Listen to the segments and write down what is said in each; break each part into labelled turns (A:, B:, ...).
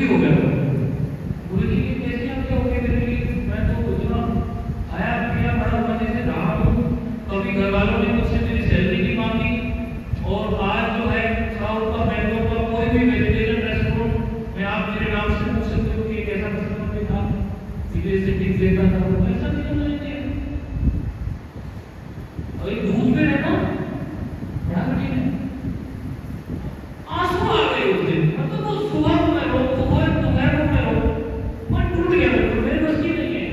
A: दुखी हो गया। गुरु जी की कैसे आप क्या हो गए मेरे लिए, मैं तो इतना खाया पिया बड़ा मजे से रहा हूँ, कभी घर वालों ने मुझसे मेरी सैलरी नहीं मांगी, और आज जो है साउथ का बैंगलोर का कोई भी वेजिटेरियन रेस्टोरेंट में आप मेरे नाम से पूछ सकते हो कि एक ऐसा कस्टमर भी था, सीधे से टिक देता था, वो ऐसा नहीं होना चाहिए। अभी दूध में रहना बड़ा कठिन है। आंसू आ गए उस दिन, मतलब वो सुबह को मैं रो, दोपहर को मैं रो, मन टूट गया, मेरे बस की नहीं है।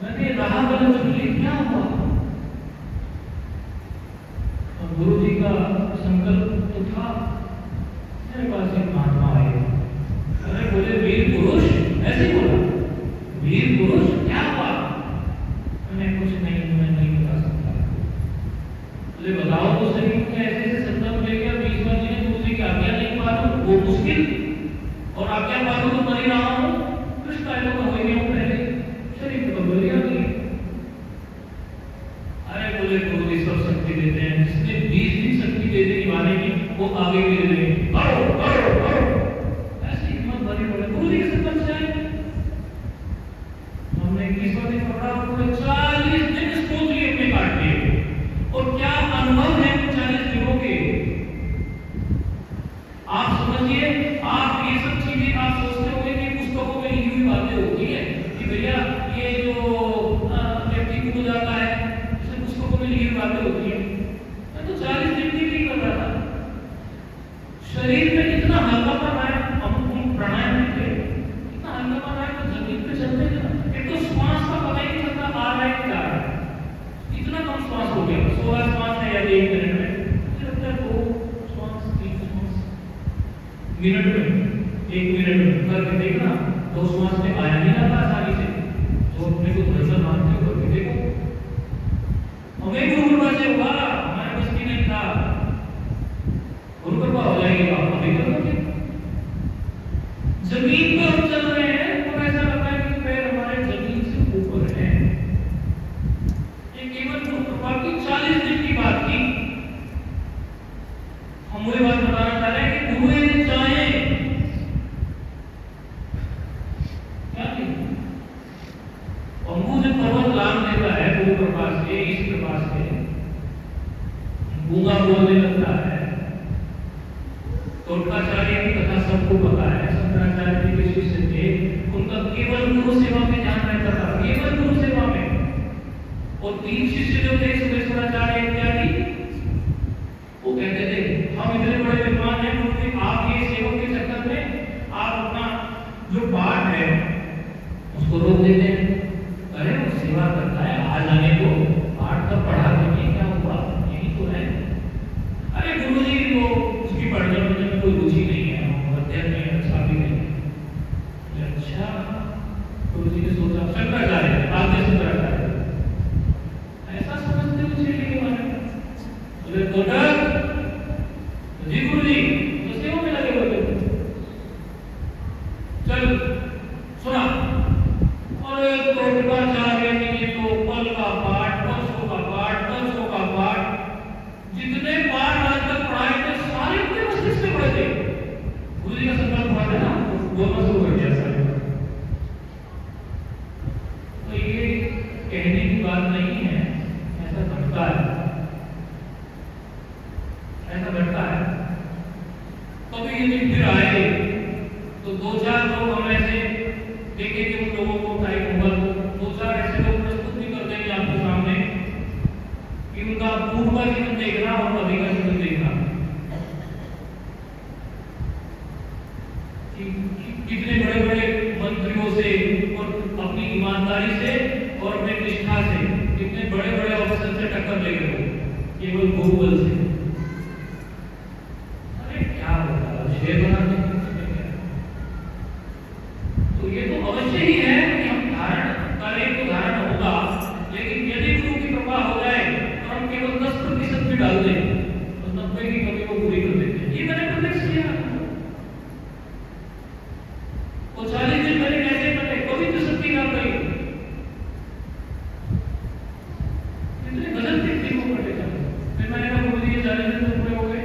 A: मैंने रहा गलत चुन ली, क्या हुआ? और गुरु जी का संकल्प तो था, मेरे पास एक महात्मा आए, अरे बोले वीर पुरुष, ऐसे बोला, वीर पुरुष क्या हुआ? मैंने कुछ नहीं, मैं नहीं बता सकता। बोले बताओ तो सही, क्या ऐसे ऐसे संकल्प ले गया, 20 बार जी गुरु जी की आज्ञा नहीं पालू वो मुश्किल, और आज्ञा पालू तो मर ही रहा हूँ, कुछ टाइम का हो गया हूँ पहले, शरीर तो बदल गया। अरे बोले गुरु जी सब शक्ति देते हैं, जिसने 20 दिन शक्ति दे दी निभाने की, वो आगे भी दे देंगे, करो करो करो, ऐसी हिम्मत भरी पड़े गुरु जी के संकल्प से आएगी। हमने 21वां दिन पकड़ा, पूरे 40 दिन सोच लिए अपने काट लिए, और क्या अनुभव है 40 दिनों के। आप समझिए, आप ये सब चीजें आप सोचते होंगे कि पुस्तकों में लिखी हुई बातें होती है कि भैया ये जो व्यक्ति को जाता है, जैसे पुस्तकों में लिखी हुई बातें होती है। मैं तो 40 दिन की नहीं कर रहा था, शरीर में इतना हल्कापन आया, हम प्राणायाम में थे, इतना हल्कापन आया तो जमीन पे चलते थे ना, एक तो श्वास का पता ही नहीं चलता आ रहा है कि जा रहा है, इतना कम श्वास हो गया, 16 श्वास है या 1 मिनट में, मुझे लगता है 2 श्वास 3 श्वास मिनट में, 1 मिनट में करके देखना, 2 श्वास में आया नहीं आता आसानी से, जो अपने को धर्म मानते हो करके देखो। हमें गुरु कृपा से हुआ, हमारे बस की नहीं था, गुरु कृपा हो जाएगी आप अभी करोगे। जमीन पर हम चल रहे हैं तो ऐसा लगता है कि पैर हमारे जमीन से ऊपर है। ये केवल गुरु कृपा की 40 दिन की बात की। हम वही बात बताना चाह रहे हैं कि गुरु चाहे क्या नहीं, अंबु जब पर्वत लांग देता है गुरु कृपा से, इस कृपा से गूंगा बोलने लगता है, तोटकाचार्य की कथा सबको पता है, शंकराचार्य जी के शिष्य थे, उनका केवल गुरु सेवा में ध्यान रहता था, केवल गुरु सेवा में। और 3 शिष्य जो थे सुरेश्वराचार्य इत्यादि, वो कहते थे हम इतने बड़े विद्वान हैं, क्योंकि आप ये सेवक के चक्कर में आप अपना जो पाठ है उसको रोक देते हैं। अरे वो सेवा करता है, आज आने को पाठ तब पढ़ा देंगे, क्या हुआ, यही तो है। अरे गुरु जी को उसकी पढ़ने में कोई रुचि नहीं है, अध्ययन में अच्छा भी नहीं। अच्छा, गुरु जी ने सोचा शंकराचार्य, आद्य शंकराचार्य ऐसा समझते हो चलिए के बारे में। बोले तोटक जी गुरु जी तो सेवा में लगे हुए थे, चल सुना। और तोटकाचार्य ने तो कल का पाठ, परसों का पाठ, परसों का पाठ, जितने पाठ आज तक पढ़ाए थे सारे उनके मस्तिष्क में पड़े थे। गुरु जी का संकल्प हुआ था ना, बोलना शुरू कर दिया सारे। तो ये कहने की बात नहीं है, ऐसा घटता है, ऐसा घटता है। कभी यदि फिर आए तो 2-4 लोग हम ऐसे देखेंगे, उन लोगों को टाइम होगा, 2-4 ऐसे लोग प्रस्तुत भी कर देंगे आपके सामने कि उनका पूर्व का जीवन देखना और अभी का जीवन देखना, कितने बड़े बड़े मंत्रियों से और अपनी ईमानदारी से और अपने निष्ठा से कितने बड़े बड़े अफसर से टक्कर ले गए केवल गूगल से। अरे क्या होगा शेर बनाने तो ये तो अवश्य ही है कि हम धारण करें तो धारण होगा, लेकिन यदि गुरु की कृपा हो जाए तो हम केवल 10% भी डाल दें तो 90 की कमी को पूरी कर देते हैं। ये मैंने प्रत्यक्ष किया। वो 40 दिन मैंने कैसे कटे, कभी तो शक्ति डाल गई, इतने गजब के दिन को कटे जाते। फिर मैंने कहा गुरु जी 40 दिन तो पूरे हो गए,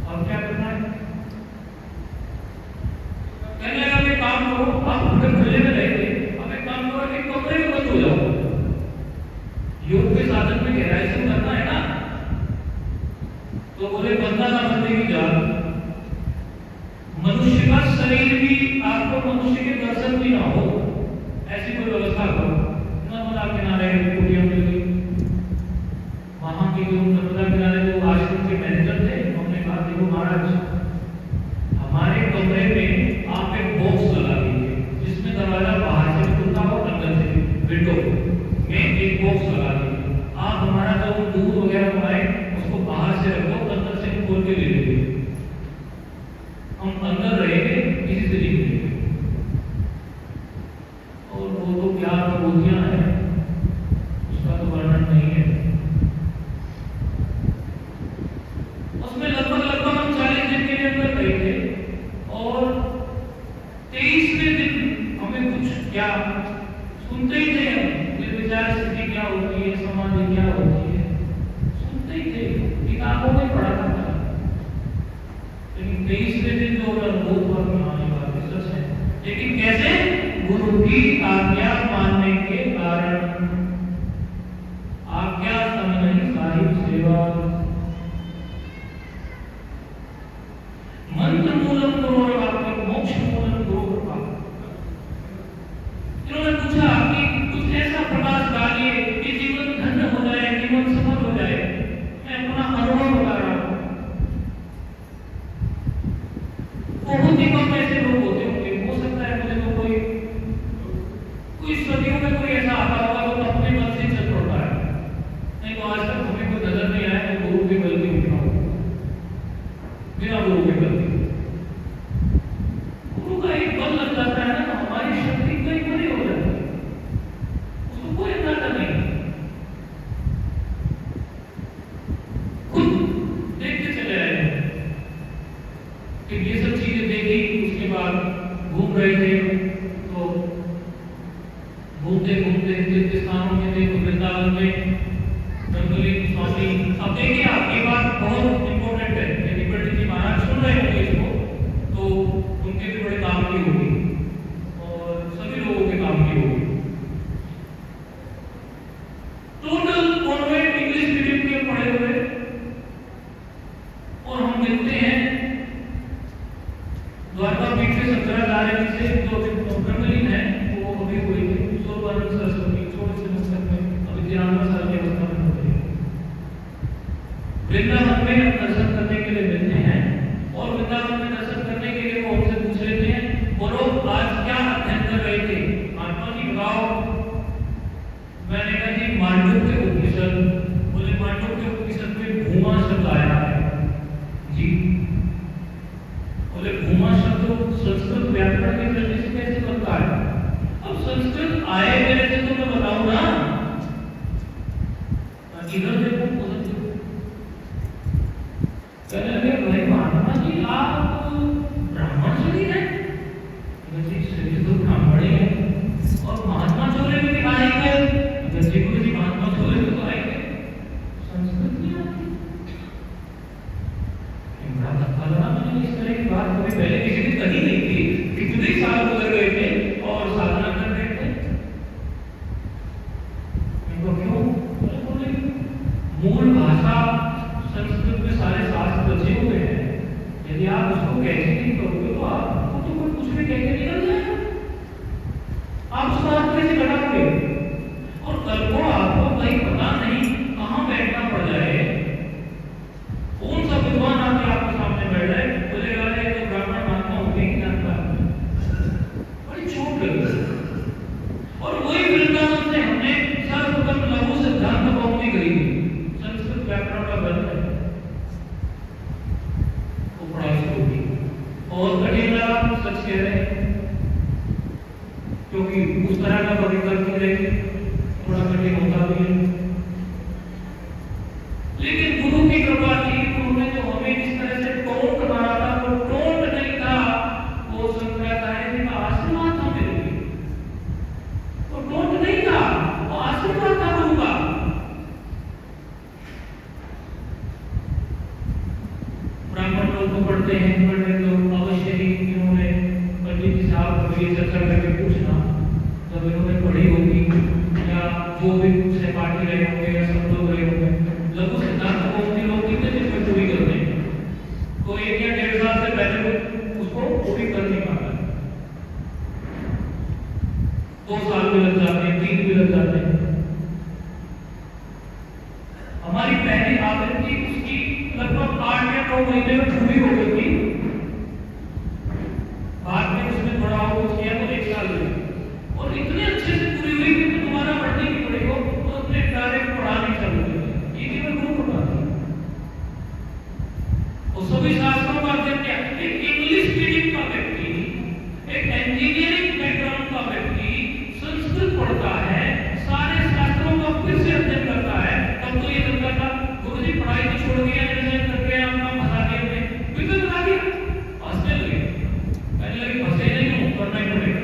A: अब क्या करना है? तो बोले बंदा ना बंदे की जात, मनुष्य का शरीर भी आपको मनुष्य के दर्शन भी ना हो, ऐसी कोई व्यवस्था करो। नर्मदा किनारे कुटिया मिल गई, वहां के जो नर्मदा किनारे जो आश्रम के मैनेजर थे, उन्होंने कहा देखो महाराज, हमारे कमरे में आप एक बॉक्स लगा दीजिए जिसमें दरवाजा बाहर से खुलता हो, अंदर से विंडो में एक बॉक्स लगा दीजिए। आप हमारा जो दूध वगैरह बनाए उसको बाहर से रखो, अंदर से खोल के ले लीजिए, हम अंदर रहेंगे, किसी से नहीं मिलेंगे। और वो तो क्या अनुभूतियां हैं, उसका तो वर्णन नहीं है। उसमें लगभग हम 40 दिन के लिए अंदर रहे थे और 23वें दिन हमें कुछ क्या सुनते ही थे, हम विचार स्थिति क्या होती है, समाधि क्या होती है, सुनते ही थे, किताबों में पढ़ा था। लेकिन 23वें दिन जो अनुभूत हुआ कहानी बात सच है, लेकिन कैसे? गुरु की आज्ञा मानने के कारण। आज्ञा समझ साहिब सेवा, मंत्र मूलम गुरु आपके मोक्ष मूलम गुरु कृपा। इन्होंने पूछा कि कुछ ऐसा प्रकाश डालिए कि जीवन धन्य हो जाए, जीवन सफल हो जाए। मैं अपना अनुभव बता रहा हूं, बहुत ही कम ऐसे लोग होते होंगे, हो सकता है मुझे तो कोई सदियों में कोई ऐसा आता होगा जो अपने मन से चल पड़ता है, नहीं तो आज तक हमें कोई नजर नहीं आया तो गुरु की गलती उठा हो, बिना गुरु के गलती। गुरु का एक बल लग जाता है ना, हमारी शक्ति कहीं बड़ी हो जाती है, उसको कोई अंदाजा नहीं। खुद देखते चले आए कि ये सब चीजें देखी। उसके बाद घूम रहे थे तो घूमते घूमते तीर्थ स्थानों में थे, तो वृंदावन में गंगोली स्वामी। अब देखिए आपकी बात बहुत इंपॉर्टेंट है, यदि पंडित जी महाराज सुन रहे होंगे इसको तो उनके भी बड़े काम की होगी और सभी लोगों के काम की होगी। टोटल कॉन्वेंट इंग्लिश मीडियम के पढ़े हुए, और हम मिलते हैं द्वारका पीठ से 17 से जो ब्रह्मलीन है वो अभी हुई थी, सोलवानंद सरस्वती 24 मस्तक में, अभी 93 साल की अवस्था में होती है। वृंदावन में हम दर्शन करने के लिए मिलते हैं, और वृंदावन में दर्शन करने के लिए वो हमसे पूछ लेते हैं, बोलो आज क्या अध्ययन कर रहे थे? महात्मा जी बताओ। मैंने कहा जी मांडुक्य उपनिषद। बोले मांडुक्य उपनिषद में भूमा शब्द आया है जी। बोले भूमा शब्द संस्कृत व्याकरण की दृष्टि से कैसे बनता है? अब संस्कृत आए मेरे से तो मैं बताऊं ना, इधर देखो उधर देखो। कहने लगे भाई महात्मा जी आप ब्राह्मण शरीर है? जी शरीर तो ब्राह्मण ही है, और महात्मा चोले में दिखाएंगे जी, गुरु जी महात्मा चोले में तो आएंगे, संस्कृत नहीं आती। बड़ा धक्का लगा मुझे, इस तरह की बात कभी पहले किसी ने कही नहीं थी। कितने साल गुजर गए थे और साधना कर रहे थे, इनको क्यों? बोले मूल भाषा संस्कृत में सारे शास्त्र बचे हुए हैं, यदि आप उसको कैसे नहीं करोगे तो आपको तो कोई कुछ भी कह के निकल जाएगा, आप उसका अर्थ कैसे घटाओगे? और कल को आपको कहीं पता नहीं कहां बैठना पड़ जाए, कौन सा विद्वान आके आपके सामने बैठ जाए, बोलेगा ये तो ब्राह्मण महात्मा होंगे कि जानता, बड़ी चोट लगी। और वही वृंदावन से हमने सर्वप्रथम लघु सिद्धांत कौमुदी करी, संस्कृत व्याकरण का ग्रंथ है, वो पढ़ाई शुरू की। और कठिन लगा, सच कह रहे हैं, क्योंकि उस तरह का परिकल्पना है, थोड़ा कठिन होता भी है, लेकिन गुरु की कृपा थी। गुरु ने जो हमें इस तरह से टोंट मारा था, वो टोंट नहीं था, वो शंकराचार्य का आशीर्वाद था मेरे लिए, वो टोंट नहीं था, वो आशीर्वाद था गुरु का। ब्राह्मण लोग तो पढ़ते हैं, पढ़ने तो अवश्य ही इन्होंने पंडित जी साहब कभी चर्चा करके पूछना, जब इन्होंने पढ़ी होगी या जो भी सहपाठी रहे होंगे या सब लोग रहे होंगे, लघु सिद्धांत कौमुदी लोग कितने दिन में पूरी करते हैं? पहले उसको पूरी कर नहीं पाता। 2 साल भी लग जाते हैं, 3 भी लग जाते हैं। हमारी पहली आदत थी उसकी लगभग 8 या 9 महीने में पूरी हो गई थी। बाद में उसने थोड़ा और कुछ किया तो 1 साल हुई और इतने अच्छे से पूरी हुई कि तुम्हारा पढ़ने की पड़ेगा तो उसने डायरेक्ट पढ़ाने चालू कर दिया। ये केवल गुरु पढ़ाता है और सभी शास्त्रों का अध्ययन किया। एक इंग्लिश मीडियम का व्यक्ति, एक इंजीनियरिंग बैकग्राउंड का व्यक्ति संस्कृत पढ़ता है, सारे शास्त्रों का फिर से अध्ययन करता है। तब तो ये लगता था गुरुजी पढ़ाई तो छोड़ दिया, जैसे करके अपना फंसा दिया, हमने बिल्कुल फंसा दिया, हंसने लगे। कहने लगे फंसे नहीं हूँ, करना ही पड़ेगा।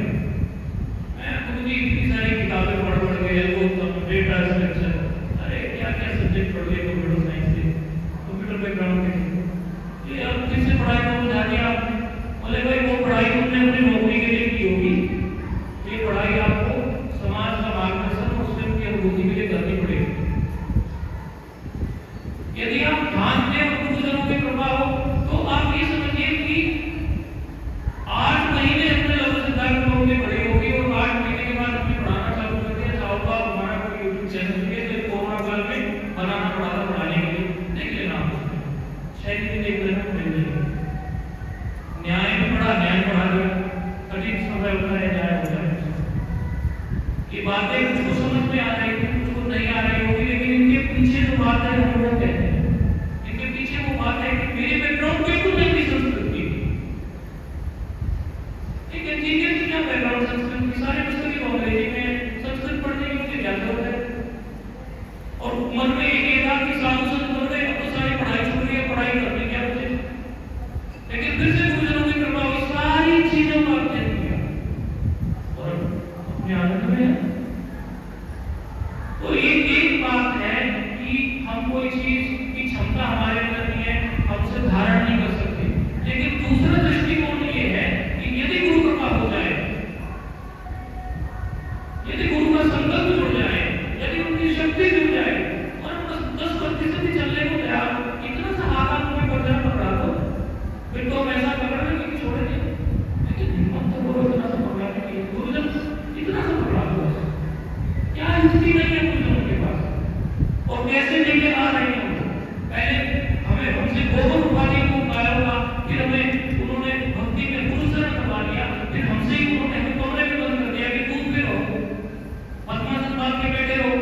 A: मैं गुरुजी इतनी सारी किताबें पढ़ के वो डेटा स्ट्रक्चर, अरे क्या क्या सब्जेक्ट पढ़ लिए कंप्यूटर साइंस से, कंप्यूटर बैकग्राउंड के, ये अब किससे पढ़ाई को बुझा दिया आपने? बोले भाई वो पढ़ाई तुमने अपनी नौकरी के लिए की होगी, ये पढ़ाई आपको समाज का मार्गदर्शन और स्वयं की अनुभूति के लिए करनी पड़ेगी। यदि आप जानते हो गुरुजनों की कृपा हो तो आप ये समझिए कि 8 महीने अपने लघु सिद्धांत में पढ़े होगी और 8 महीने के बाद अपने पढ़ाना चालू कर दिया। चाहोगा हमारा कोई यूट्यूब चैनल है जो कोरोना काल में बनाना पड़ा था पढ़ाने के लिए, देख लेना आप, शायद भी देख लेना, मिल जाएगा। न्याय में पढ़ा, न्याय पढ़ा दिया, कठिन समय होता है, न्याय होता है। ये बातें मुझको समझ में आ रही थी, मुझको नहीं आ रही होगी, लेकिन इनके पीछे जो बात है हम लोग कहते हैं, इनके पीछे वो बात है कि मेरे बैकग्राउंड बिल्कुल नहीं थी संस्कृत की। एक इंजीनियर की क्या बैकग्राउंड संस्कृत की, सारे पुस्तकें अंग्रेजी में, संस्कृत पढ़ने की मुझे क्या जरूरत है? और मन में एक था कि साधु संत बन गए, अब तो सारी पढ़ाई छूट गई, पढ़ाई करनी क्या मुझे? लेकिन फिर से गुरुजनों की कृपा हुई, सारी चीजों का अध्ययन किया और अपने आनंद में है। तो ये एक बात है कि हम कोई चीज की क्षमता हमारे अंदर नहीं है, हम उसे धारण नहीं कर सकते। लेकिन दूसरा दृष्टिकोण ये है कि यदि गुरु कृपा हो जाए, यदि गुरु का संकल्प जुड़ जाए, यदि उनकी शक्ति जुड़ जाए और 10% भी चलने को तैयार, इतना सा हाथ में पकड़ा पकड़ा दो, फिर तो हम ऐसा पकड़ लेंगे कि छोड़ दें। लेकिन हिम्मत तो करो इतना सा पकड़ाने की, गुरुजन इतना सा पकड़ा दो, क्या स्थिति नहीं है गुरुजनों के पास और कैसे लेके आ रहे हैं। पहले हमें हमसे गोबर उपाधि को गाया होगा, फिर हमें उन्होंने भक्ति में गुरु शरण करवा लिया, फिर हमसे ही उन्होंने हमें कमरे में बंद कर दिया कि तुम फिर रहो, पद्मासन बात के बैठे रहो,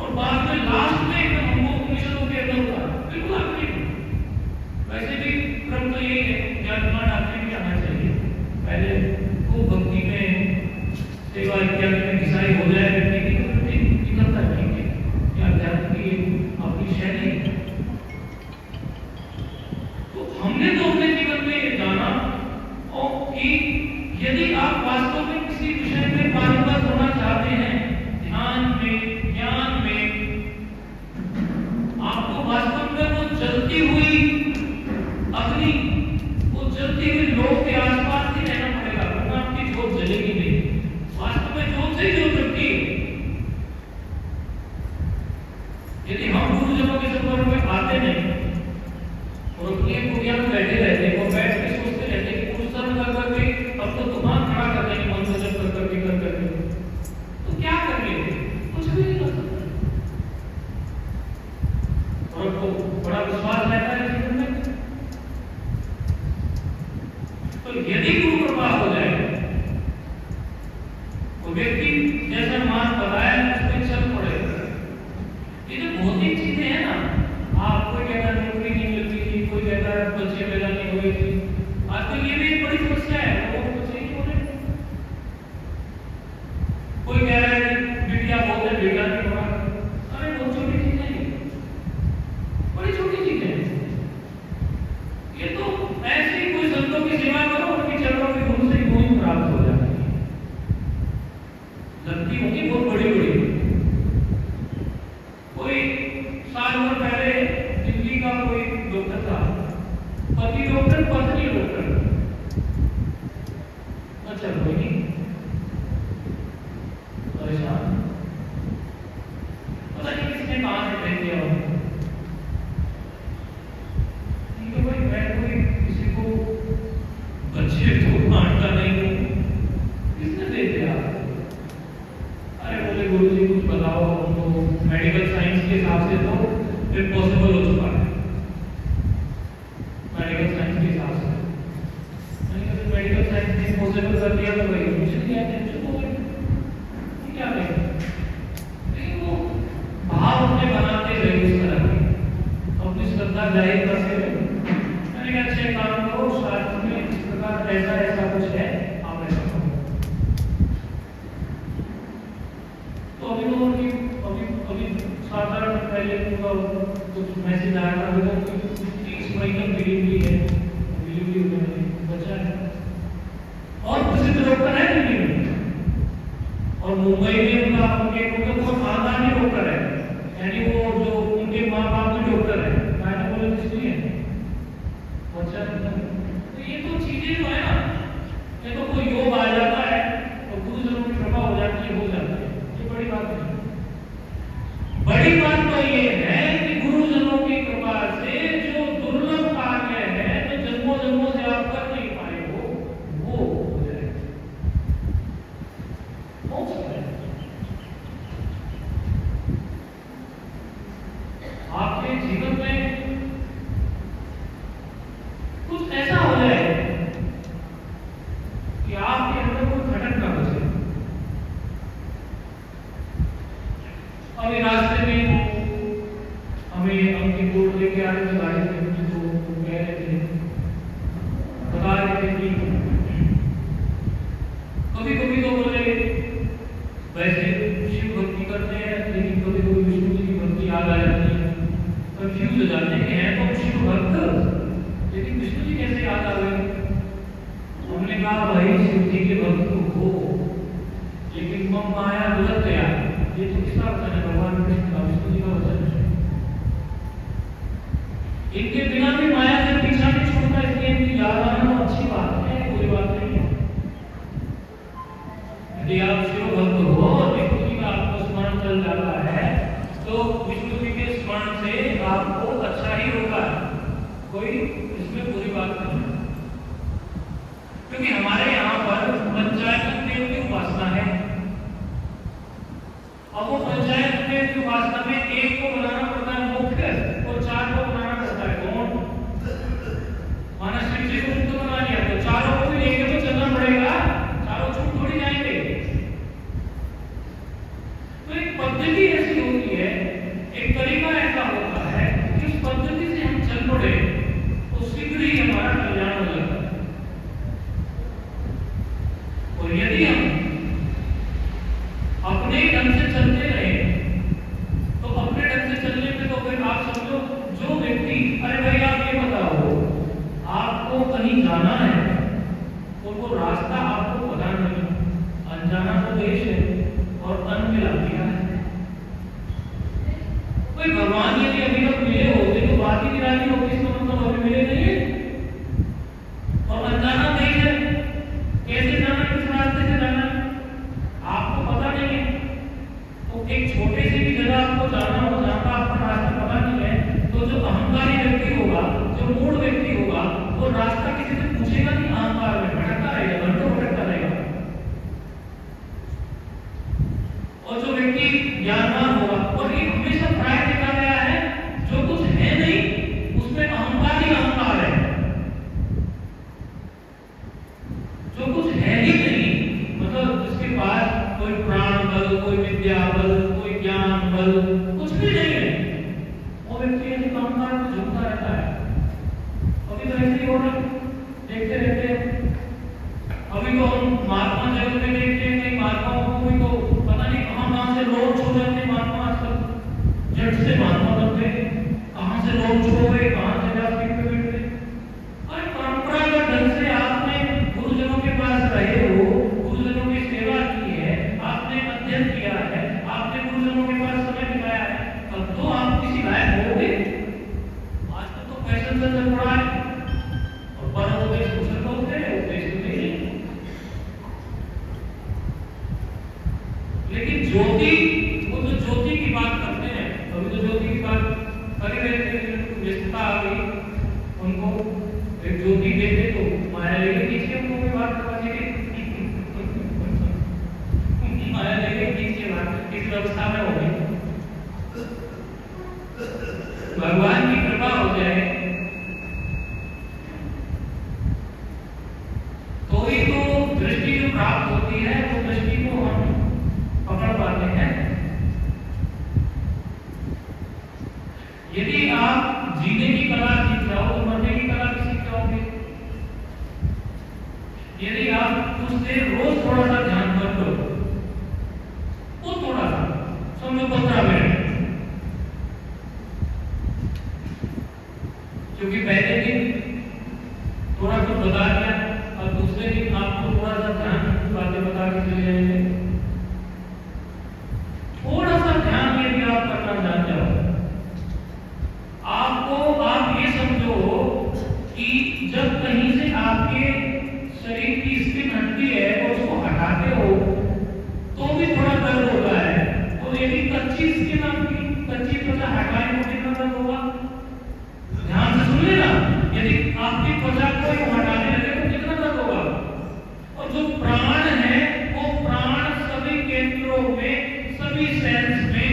A: और बाद में लास्ट में एकदम हमको उपनिषदों के अंदर उतारा, बिल्कुल आखिरी में। वैसे भी क्रम तो यही है, ज्ञान आखिरी में आना चाहिए, पहले खूब भक्ति में सेवा इत्यादि में घिसाई हो जाए व्यक्ति की, तो निकलता नहीं है, या अध्यात्म की अपनी शैली। तो हमने तो अपने जीवन में ये जाना और कि यदि आप वास्तव में किसी विषय में पारंगत होना चाहते हैं, ध्यान में, ज्ञान में, आपको वास्तव में वो जलती हुई अग्नि, वो जलती हुई लोक के आसपास ही रहना पड़ेगा, वरना आपकी जोत जलेगी नहीं। वास्तव में जोत से जोत जलती है। यदि हम गुरुजनों के संपर्क में आते नहीं और अपनी कुटिया में बैठे रहते और बैठ के सोचते रहते कि कुछ शर्म कर करके अब तो तुम्हारा खड़ा कर देंगे, मन से जब कर करके, तो क्या करेंगे? कुछ भी नहीं कर सकते। और आपको बड़ा विश्वास रहता है जीवन में। तो यदि गुरु कृपा हो जाए तो व्यक्ति जैसा मान बताया उसमें चल पड़ेगा। ये जो भौतिक चीजें हैं ना, आपको कहता है नौकरी नहीं मिलती थी, कोई कहता है बच्चे पैदा नहीं हुए थे, आजकल ये भी एक बड़ी समस्या है, लोगों को कुछ नहीं बोले। कोई कह रहा है कि बिटिया बहुत है, बेटा नहीं हुआ। अरे बहुत छोटी चीज है, बड़ी छोटी चीज है। ये तो ऐसे ही कोई संतों की सेवा करो, उनके चरणों के धूल से गुण प्राप्त हो जाती है, लगती होगी बहुत बड़ी बड़ी। कोई साल भर पहले दिल्ली का कोई डॉक्टर था, पति डॉक्टर पत्नी डॉक्टर, अच्छा कोई नहीं परेशान, पता नहीं किसने कहां से भेज दिया हो। भाई मैं कोई से कुछ कर दिया तो भाई मुझे क्या है, चुप हो गए, क्या करें? नहीं, वो भाव अपने बनाते रहे उस तरह के, अपनी श्रद्धा जाहिर करते रहे। मैंने कहा अच्छा काम करो, शास्त्र में इस प्रकार ऐसा ऐसा कुछ है, आप ऐसा करो। तो अभी लोगों की अभी साधारण पहले कुछ मैसेज आया था लोगों की 30 मई तक डिलीवरी है, डिलीवरी होने बचा है, और प्रसिद्ध डॉक्टर है दिल्ली में, और मुंबई में उनका उनके बहुत खानदानी डॉक्टर है, यानी वो जो उनके माँ बाप भी डॉक्टर है, गायनेकोलॉजिस्ट नहीं है, बच्चा। तो ये तो चीजें जो है ना, ये तो कोई योग आ जाता है और गुरुजनों की कृपा हो जाती है, हो जाता है, ये बड़ी बात है। बड़ी बात तो ये है कि गुरुजनों की कृपा से जो दुर्लभ कार्य है, जो जन्मों जन्मों से आप कर नहीं पाए हो, वो हो जाए, हो सकता है। आपके जीवन में कुछ ऐसा हो जाए कि आपके अंदर कोई खटक ना बचे। अभी रास्ते में हमें अपनी कोर्ट लेके आ रहे थे, गाड़ी में तो कह रहे थे, बता रहे थे कि कभी कभी तो बोले वैसे शिव भक्ति करते हैं, लेकिन कभी कभी विष्णु जी की भक्ति याद आ जाती है, कंफ्यूज हो जाते हैं कि हैं तो शिव भक्त, लेकिन विष्णु जी कैसे याद आ गए? हमने कहा भाई शिव जी के भक्त हो, लेकिन मम माया दुलत गया, ये तो किसका वचन है? भगवान कृष्ण का, विष्णु जी का वचन है। इनके बिना भी माया से पीछा नहीं छोड़ता, इसलिए इनकी याद आना तो अच्छी बात है, कोई बात नहीं है। यदि आप शिव भक्त हो और विष्णु जी का आपको स्मरण चल जाता है, तो विष्णु जी के स्मरण से आपको अच्छा ही होगा, कोई इसमें बुरी बात नहीं है। क्योंकि हमारे यहाँ पर पंचायत देव की उपासना है, अब वो पंचायत देव की उपासना में एक को बनाना पड़ता है मुख्य और 4 को बनाना पड़ता है कौन? माना शिव जी को मुख्य बना लिया तो चारों को भी लेके तो चलना पड़ेगा, चारों छूट थोड़ी जाएंगे। तो एक पद्धति ऐसी होती है, एक तरीका ऐसा होता है कि उस पद्धति से हम चल पड़े तो शीघ्र ही हमारा कल्याण हो जाता है। और यदि हम अपने ढंग से चलते रहे तो अपने ढंग से चलने पे तो फिर आप समझो, जो व्यक्ति, अरे भाई आप ये बताओ, आपको कहीं जाना है और वो रास्ता आपको पता नहीं, अनजाना तो देश है और अन मिला दिया है। कोई भगवान यदि अभी तक मिले होते तो बात ही निराली होती, इसका मतलब अभी मिले नहीं है, और अनजाना देश है, कैसे जाना, किस रास्ते से जाना आपको पता नहीं है। तो एक छोटे से भी जगह आपको जाना हो जहाँ का आपको रास्ता पता नहीं है, तो जो अहंकारी व्यक्ति होगा, जो मूढ़ व्यक्ति होगा, वो रास्ता किसी से पूछेगा नहीं, अहंकार में भटकता रहेगा, घंटों भटकता रहेगा। और जो व्यक्ति ज्ञानवान होगा, और ये हमेशा प्राय देखा गया है, जो कुछ है नहीं उसमें अहंकार ही अहंकार है, जो कुछ है ही नहीं, मतलब जिसके पास कोई प्राण बल, कोई विद्या बल, कोई ज्ञान बल, कुछ भी नहीं है, वो व्यक्ति ऐसे अहंकार में झुकता रहता है। अभी तो ऐसे ही हो रहा, देखते रहते हैं। अभी तो हम महात्मा जगत में देखते हैं, कई महात्माओं को भी तो पता नहीं कहां से लोग छो जाते हैं, महात्मा आजकल झट से महात्मा बनते हैं, कहां से लोग छो गए, कहां से व्यासपीठ पे बैठ गए। और परंपरागत ढंग से आपने गुरुजनों के पास रहे हो, गुरुजनों की सेवा की है, आपने अध्ययन किया है, आपने गुरुजनों के पास समय बिताया है, तब तो आप किसी लायक होगे। आजकल तो फैशन से चल पड़ा है, और परमोपदेश दूसरे को होते हैं, उपदेश तो नहीं। लेकिन ज्योति, वो जो ज्योति की बात करते हैं, अभी तो ज्योति की बात कर ही रहे थे, व्यस्तता आ गई उनको, एक ज्योति देते तो माया लेके खींचे, हमको कोई बात करवा दीजिए, माया लेके खींचे बात इस व्यवस्था में हो गई। भगवान की कृपा हो जाए तो ही तो उससे रोज थोड़ा सा ध्यान कर लो, वो थोड़ा सा समझो 15 मिनट, क्योंकि पहले दिन थोड़ा कुछ बता दिया, अब दूसरे दिन आपको थोड़ा सा ध्यान की बातें बता के चले जाएंगे। थोड़ा सा ध्यान यदि आप करना जानते हो, आपको आप ये समझो कि जब कहीं से आपके शरीर की स्किन हटती है और उसको हटाते हो तो भी थोड़ा दर्द होता है। तो यदि कच्ची स्किन आपकी कच्ची त्वचा हटाए तो कितना दर्द होगा? ध्यान से सुन लेना, यदि आपकी त्वचा को हटाने लगे तो कितना दर्द होगा? और जो प्राण है वो प्राण सभी केंद्रों में, सभी सेल्स में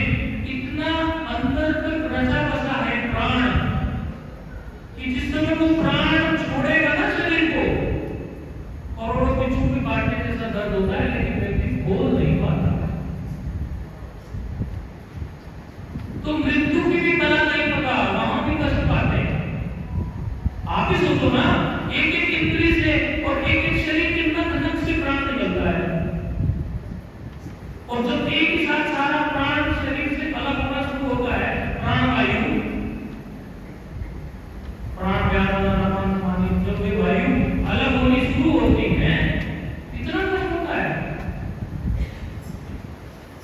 A: इतना अंदर तक रचा बसा है प्राण, कि जिस समय वो प्राण छोड़ेगा ना शरीर को, करोड़ों बिच्छू के काटने जैसा दर्द होता है, लेकिन व्यक्ति बोल नहीं पाता। तो मृत्यु की भी कला नहीं पता, वहां भी कष्ट पाते हैं। आप ही सोचो ना, एक एक इंद्री से और एक एक शरीर के नख नख से प्राण निकलता है, और जब एक ही साथ सारा प्राण शरीर से अलग होना शुरू होता है, प्राण वायु, प्राण व्यान पानी, जब वे वायु अलग होनी शुरू होती है, इतना कष्ट होता है।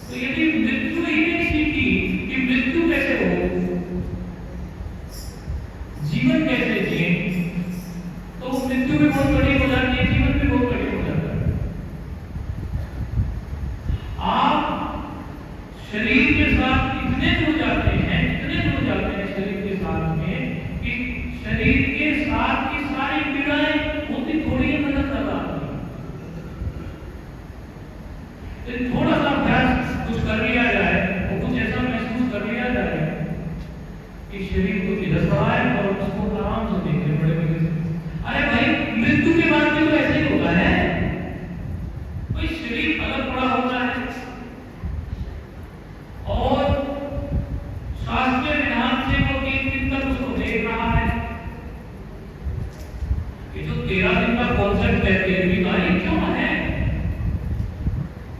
A: तो यदि मृत्यु ही नहीं सीखी कि मृत्यु कैसे हो, जीवन कैसे जिए, तो मृत्यु भी बहुत बड़ी हो जाती है, जीवन भी बहुत बड़ी हो जाता है। आप शरीर के साथ इतने जुड़ जाते हैं, इतने जुड़ जाते हैं शरीर के साथ में, कि शरीर के साथ की सारी पीड़ाएं होती थोड़ी ही मदद कर रहा है। थोड़ा सा अभ्यास कुछ कर लिया जाए और कुछ ऐसा महसूस कर लिया जाए कि शरीर को इधर रहा है और उसको आराम से देखने बड़े मजे से। अरे भाई, मृत्यु के बाद भी तो ऐसे ही होता है, कोई शरीर अलग पड़ा होता है और शास्त्रीय विधान से वो 3 दिन तक उसको देख रहा है। ये जो 13 दिन का कॉन्सेप्ट है 13वीं का, ये क्यों है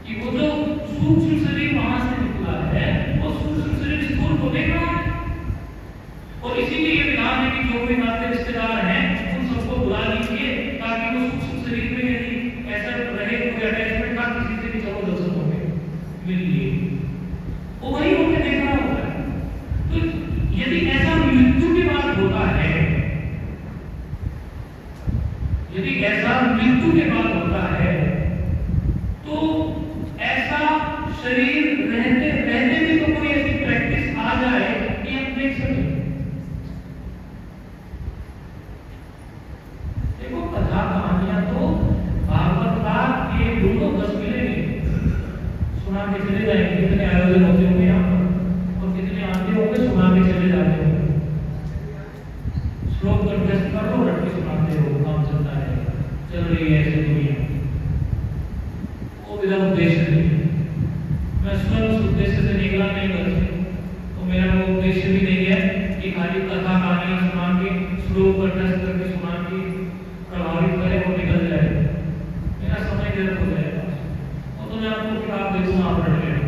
A: कि वो जो सूक्ष्म शरीर वहां से निकला है, वो सूक्ष्म शरीर स्थूल को देख रहा है। और इसीलिए ये विधान है कि जो भी नाते रिश्तेदार हैं उन सबको बुला लीजिए, ताकि वो सूक्ष्म शरीर में यदि ऐसा रहे कोई अटैचमेंट ना, किसी से भी चलो दर्शन हो गए मिल लिए, वो वही होकर देख रहा होता है। तो यदि ऐसा मृत्यु की बात होता है, यदि ऐसा मृत्यु के बाद होता है, तो ऐसा शरीर रहते रहते भी तो कोई ऐसी प्रैक्टिस आ जाए कि हम देख सकें। देखो, कथा कहानियां तो भागवत का ये दोनों 10 मिलेंगे, सुना के चले जाएंगे। कितने आयोजन होते होंगे यहाँ पर, और कितने आते होंगे, सुना के चले जाते होंगे। श्लोक कंठस्थ कर लो, रट के सुनाते हो, काम चलता है, चल रही है ऐसी दुनिया। वो मेरा उद्देश्य नहीं, मैं स्वयं उस उद्देश्य से निकला नहीं घर से, तो मेरा वो उद्देश्य भी नहीं है कि खाली कथा कहानियां सुना के, श्लोक कंठस्थ करके सुना के प्रभावित करे और निकल जाए, मेरा समय व्यर्थ हो जाएगा। और तो मैं आपको किताब दे दूंगा, आप पढ़ लेना।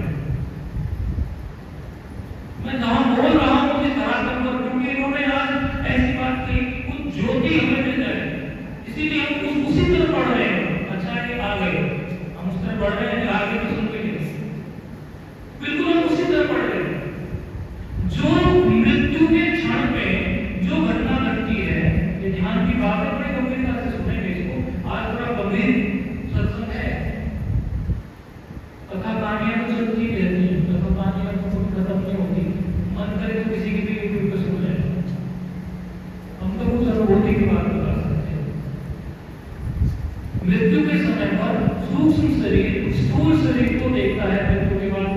A: मैं जहां बोल रहा हूं उस धरातल पर, क्योंकि इन्होंने आज ऐसी बात की, कुछ ज्योति हमें मिल जाए, इसीलिए हम उसी तरफ पढ़ रहे हैं। अच्छा है कि आ गए, हम उस तरफ पढ़ रहे हैं, आगे भी सुन के बिल्कुल हम उसी तरफ पढ़ रहे हैं। जो मृत्यु के क्षण में जो घटना घटती है, ये ध्यान की बात है, बड़ी गंभीरता से सुनेंगे इसको। आज थोड़ा गंभीर सत्संग है, कथा कहानियां तो चलती रहती है, कथा कहानियां तो खत्म नहीं होती। मन करे तो किसी की भी यूट्यूब पर सुन लें, हम तो कुछ अनुभूति की बात बता सकते हैं। मृत्यु के समय पर सूक्ष्म शरीर स्थूल शरीर को देखता है। मृत्यु के बाद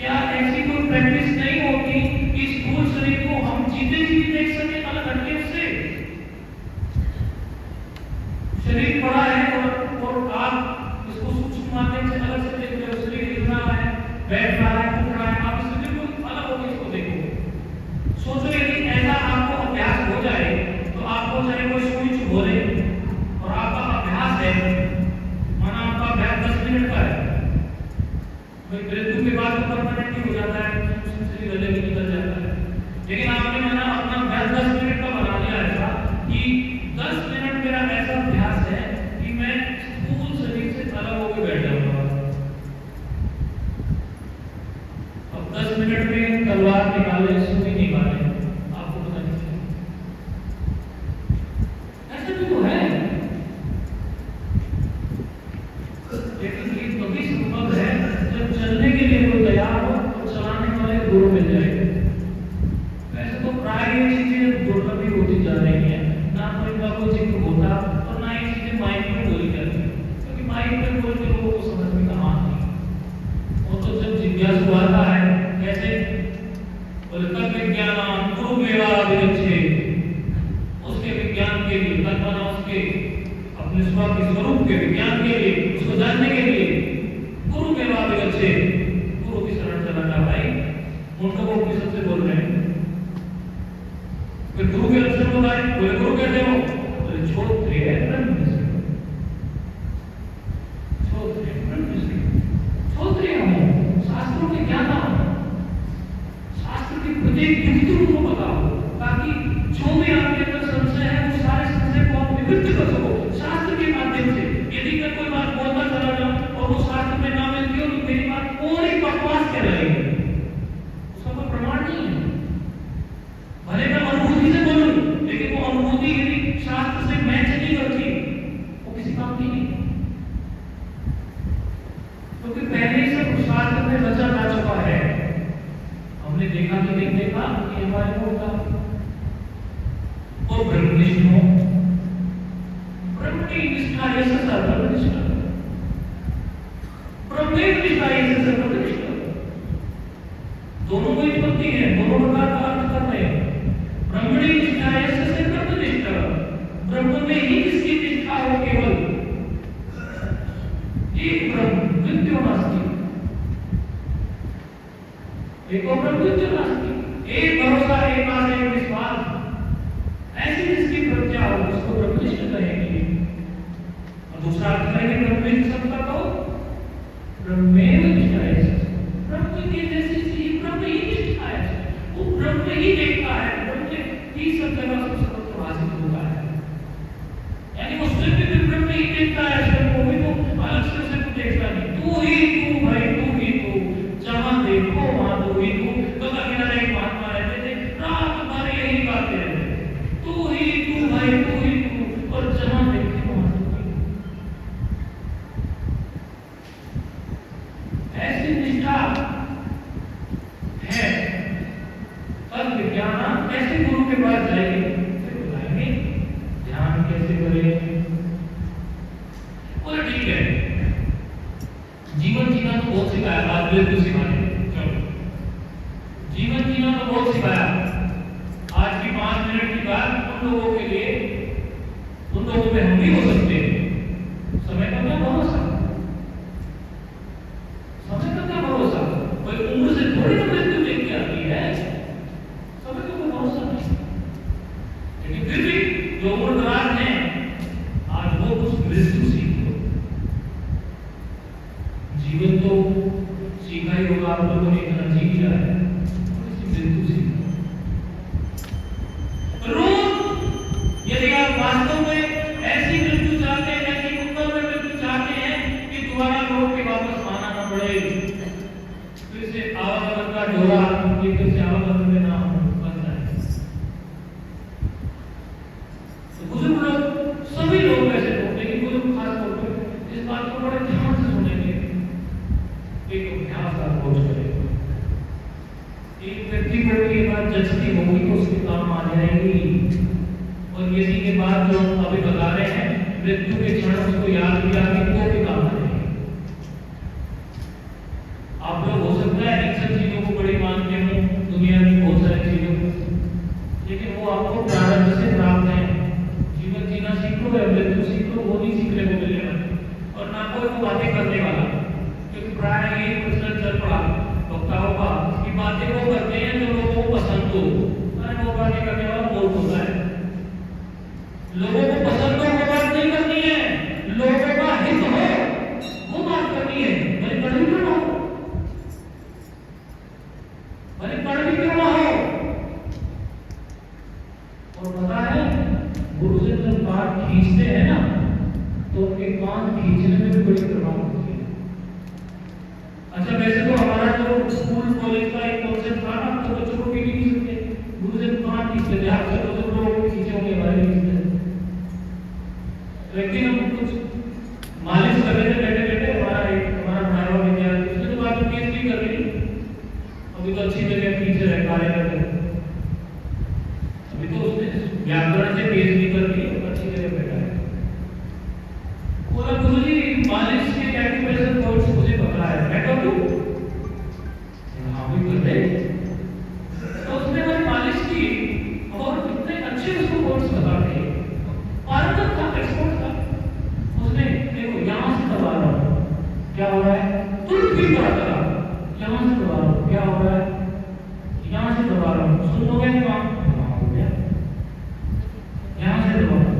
A: क्या ऐसी कोई प्रैक्टिस नहीं होती कि स्थूल शरीर को हम जीते जी देख सके, अलग हटके उससे? शरीर पड़ा है और आप इसको सूक्ष्म माध्यम से अलग से देख रहे हो, शरीर हिल रहा है, बैठ रहा है, उठ रहा है, आप इससे बिल्कुल अलग होकर इसको देखोगे। सोचो यदि ऐसा आपको अभ्यास हो जाए तो आपको चाहे कोई सुई चुभो दे और आपका आगे मैंने अपना अभ्यास 10 मिनट का बना लिया ऐसा कि 10 मिनट मेरा ऐसा अभ्यास है कि मैं स्थूल शरीर से अलग होकर बैठ जाऊंगा। अब 10 मिनट में तलवार निकाले सुई निकाले आपको पता नहीं चलेगा। ऐसा भी तो है, लेकिन ये तभी संभव है जब चलने के लिए कोई तैयार हो और चलाने वाले गुरु मिल जाए। वैसे तो प्राय ये चीजें दुर्लभ होती जा रही है, ना कोई का कोई जिक्र होता और ना ये चीजें माइक में बोली जाती, क्योंकि माइक में बोल के लोगों को समझ में कहाँ आती। वो तो जब जिज्ञासु आता है कैसे बोले तब विज्ञान गुरु मेवा विरक्षे, उसके विज्ञान के लिए कल्पना उसके अपने स्वरूप के विज्ञान के लिए उसको जानने के लिए गुरु मेवा विरक्षे, गुरु की शरण चलाना भाई। उनको वो उपनिषद से बोल रहे हैं। फिर गुरु के लक्षण बताए, बोले गुरु कहते हो, बोले श्रोत्रिय ब्रह्मनिष्ठ, श्रोत्रिय ब्रह्मनिष्ठ, श्रोत्रिय हो, शास्त्रों के ज्ञाता हो, शास्त्र की प्रत्येक युक्ति को बताओ, ताकि जो भी आपके अंदर संशय है वो सारे संशय को आप निवृत्त कर सको शास्त्र के माध्यम से। यदि मैं कोई बात बोलता चला जाऊं और वो शास्त्र में ना मिलती हो तो मेरी बात पूरी बकवास कह रहेगी, उसका कोई प्रमाण नहीं है। भले मैं अनुभूति से बोलूं, लेकिन वो अनुभूति यदि शास्त्र से मैच नहीं करती वो किसी काम की नहीं, क्योंकि पहले ही सब शास्त्र में रचा जा चुका है। हमने देखा कि नहीं देखा कि हमारे को होता और ब्रह्मनिष्ठ हो, ब्रह्म की निष्ठा ये सदा ब्रह्मनिष्ठा, ब्रह्मेव निष्ठा ये सदा ब्रह्मनिष्ठा, दोनों को उत्पत्ति है, दोनों प्रकार का अर्थ कर रहे हैं। ब्रह्मणी निष्ठा ये सदा ब्रह्मनिष्ठा, ब्रह्म में ही किसकी निष्ठा हो केवल एक ब्रह्म मृत्यु नास्ति, एक ब्रह्म मृत्यु नास्ति, एक भरोसा एक आशा एक विश्वास, ऐसी जिसकी प्रज्ञा हो उसको ब्रह्मनिष्ठ कहेंगे। और दूसरा अर्थ करेंगे ब्रह्मनिष्ठ शब्द का तो ब्रह्मेव निष्ठा है, ब्रह्म के जैसी चीज ब्रह्म ही निष्ठा है, वो ब्रह्म ही देखता है, ब्रह्म ही सब जगह सर्वत्र हासिल होता है। यानी वो स्वयं भी ब्रह्म ही देखता है, स्वयं को भी तो अलग से कुछ देखता नहीं। तू ही तू भाई, तू ही तू, जहां देखो वहां तू ही तू। तो किनारे एक महात्मा रहते थे, रात भर यही गाते रहते, तू ही तू भाई, तू ही तू, और जहां देखते वहां तू ही। ऐसी निष्ठा है। तब विज्ञान कैसे गुरु के पास जाएंगे, फिर बुलाएंगे, ध्यान कैसे करें। बोले ठीक है, जीवन जीना तो बहुत सिखाया, बात बिल्कुल सिखाने, चलो जीवन जीना तो बहुत सिखाया। आज की 5 मिनट की बात उन लोगों के लिए, उन लोगों में हम भी हो सकते हैं। समय का क्या भरोसा, समय का क्या भरोसा, कोई उम्र से थोड़ी ना मृत्यु देख के आती है, समय का कोई भरोसा नहीं। लेकिन फिर भी जो उम्र दराज है आज वो कुछ मृत्यु सीख लो। जीवन तो सीखा ही होगा आप लोगों ने, इतना सीख लिया है, मृत्यु सीख रोज। यदि आप वास्तव में ऐसी मृत्यु चाहते हैं, ऐसी उत्तर में मृत्यु चाहते हैं कि दोबारा लौट के वापस आना ना पड़े, फिर से आवागमन का डोरा फिर से आवागमन में ना बन जाए, तो बुजुर्ग लोग, सभी लोग वैसे लोग, लेकिन बुजुर्ग खास तौर पर इस बात को बड़े ध्यान से सुनेंगे, एक अभ्यास आप रोज करें। एक व्यक्ति को ये बात जचती होगी तो उसके काम आ जाएगी, और यदि ये बात जो अभी बता रहे हैं मृत्यु के क्षण उसको याद किया कि तो भी काम आ जाएगी। आप लोग हो सकता है इन सब चीजों को बड़ी मानते हो, दुनिया की बहुत सारी चीजों को, लेकिन वो आपको प्रारंभ से प्राप्त है। जीवन जीना सीख लो या मृत्यु सीख लो, वो नहीं सीखने को मिलेगा, और ना कोई वो बातें करने वाला, क्योंकि प्राय ये प्रश्न चल पड़ा वक्ताओं का कि बातें वो करते हैं जो लोगों को पसंद हो, वो बातें करने वाला मूर्ख होता है। लोगों को पसंद हो वो बात नहीं करनी है, लोगों का हित हो वो बात करनी है, भले कड़वी क्यों ना हो, भले कड़वी क्यों ना हो, और पता है गुरुजन जब बात खींचते हैं ना तो एक बात खींचने में भी बड़ी प्रभाव होती है। अच्छा वैसे तो हमारा जो स्कूल कॉलेज का एक कॉन्सेप्ट था ना तो बच्चों को भी नहीं सकते गुरुजन बात खींचते थे, आपसे तो लोग खींचे होंगे हमारे खींचते। लेकिन हम कुछ मालिश कर रहे थे बैठे बैठे, हमारा भाई और विद्यार्थी उसने तो बात पीएचडी कर रही, अभी तो अच्छी जगह पीछे रह कार्य कर रहे, अभी तो उसने व्याकरण से पीएचडी कर ली, अच्छी जगह बैठा है। बोला गुरुजी मालिश के एक्यूप्रेशर कोर्स मुझे पता है, मैं कर दूं? हाँ भी कर दे। तो उसने हमारी मालिश की और इतने अच्छे उसको कोर्स बता दिए, पारंगत था, एक्सपर्ट था। उसने देखो यहाँ से दबा रहा हूँ क्या हो रहा है, तुरंत भी पता चला। यहाँ से दबा रहा हूँ क्या हो रहा है, यहाँ से दबा रहा हूँ, सुन हो गया दिमाग, हाँ हो गया। यहाँ से दबा रहा हूँ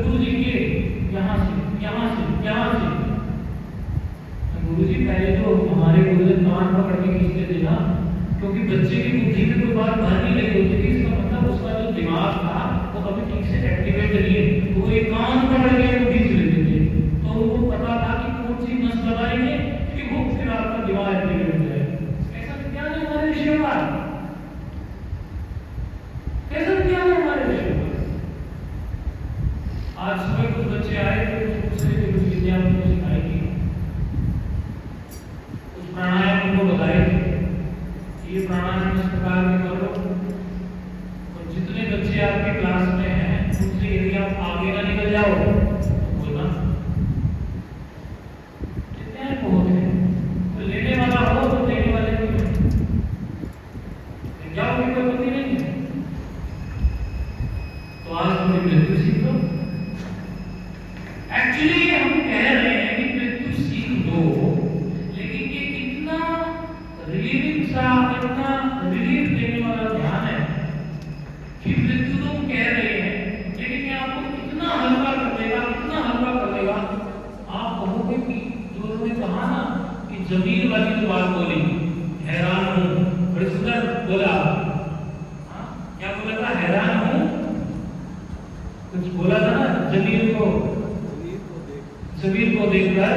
A: गुरुजी के, यहाँ से यहाँ से यहाँ से। गुरुजी पहले तो हमारे गुरुजन कान पकड़ के खींचते थे ना, क्योंकि बच्चे की बुद्धि में कोई बात भर नहीं लगी होती थी, इसका मतलब उसका जो दिमाग था वो कभी ठीक से एक्टिवेट नहीं है, तो वो एक कान पकड़ के खींच लेते थे। तो उनको पता था कि कौन सी नस दबाएंगे कि वो फिर आपका दिमाग एक्टिवेट हो जाए। ऐसा क्या है हमारे विषय का, कैसा क्या है हमारे विषय का। आज सुबह कुछ बच्चे आए थे, दूसरे के कुछ विद्यार्थी को सिखाएंगे, कुछ प्राणायाम उनको बताए थे, ये प्राणायाम इस प्रकार के करो। और जितने बच्चे आपके क्लास में हैं उनसे यदि आप आगे ना निकल जाओ तो बोलना कितने बहुत है, तो लेने वाला हो तो देने वाले भी हो, जाओ कि कोई पति नहीं है। तो आज थोड़ी मृत्यु सीख लो। एक्चुअली हम कह रहे हैं कि मृत्यु सीख लो, लेकिन ये इतना रिलीविंग सा, इतना रिलीफ देने वाला ध्यान है कि मृत्यु तो कह रहे हैं, लेकिन ये आपको इतना हल्का कर देगा, इतना हल्का कर देगा, आप कहोगे कि जो उन्होंने कहा ना कि जमीन वाली जो बात बोली, हैरान हूं, बड़ी सुंदर बोला, क्या बोला था, हैरान हूं, कुछ बोला था ना, जमीन को देखकर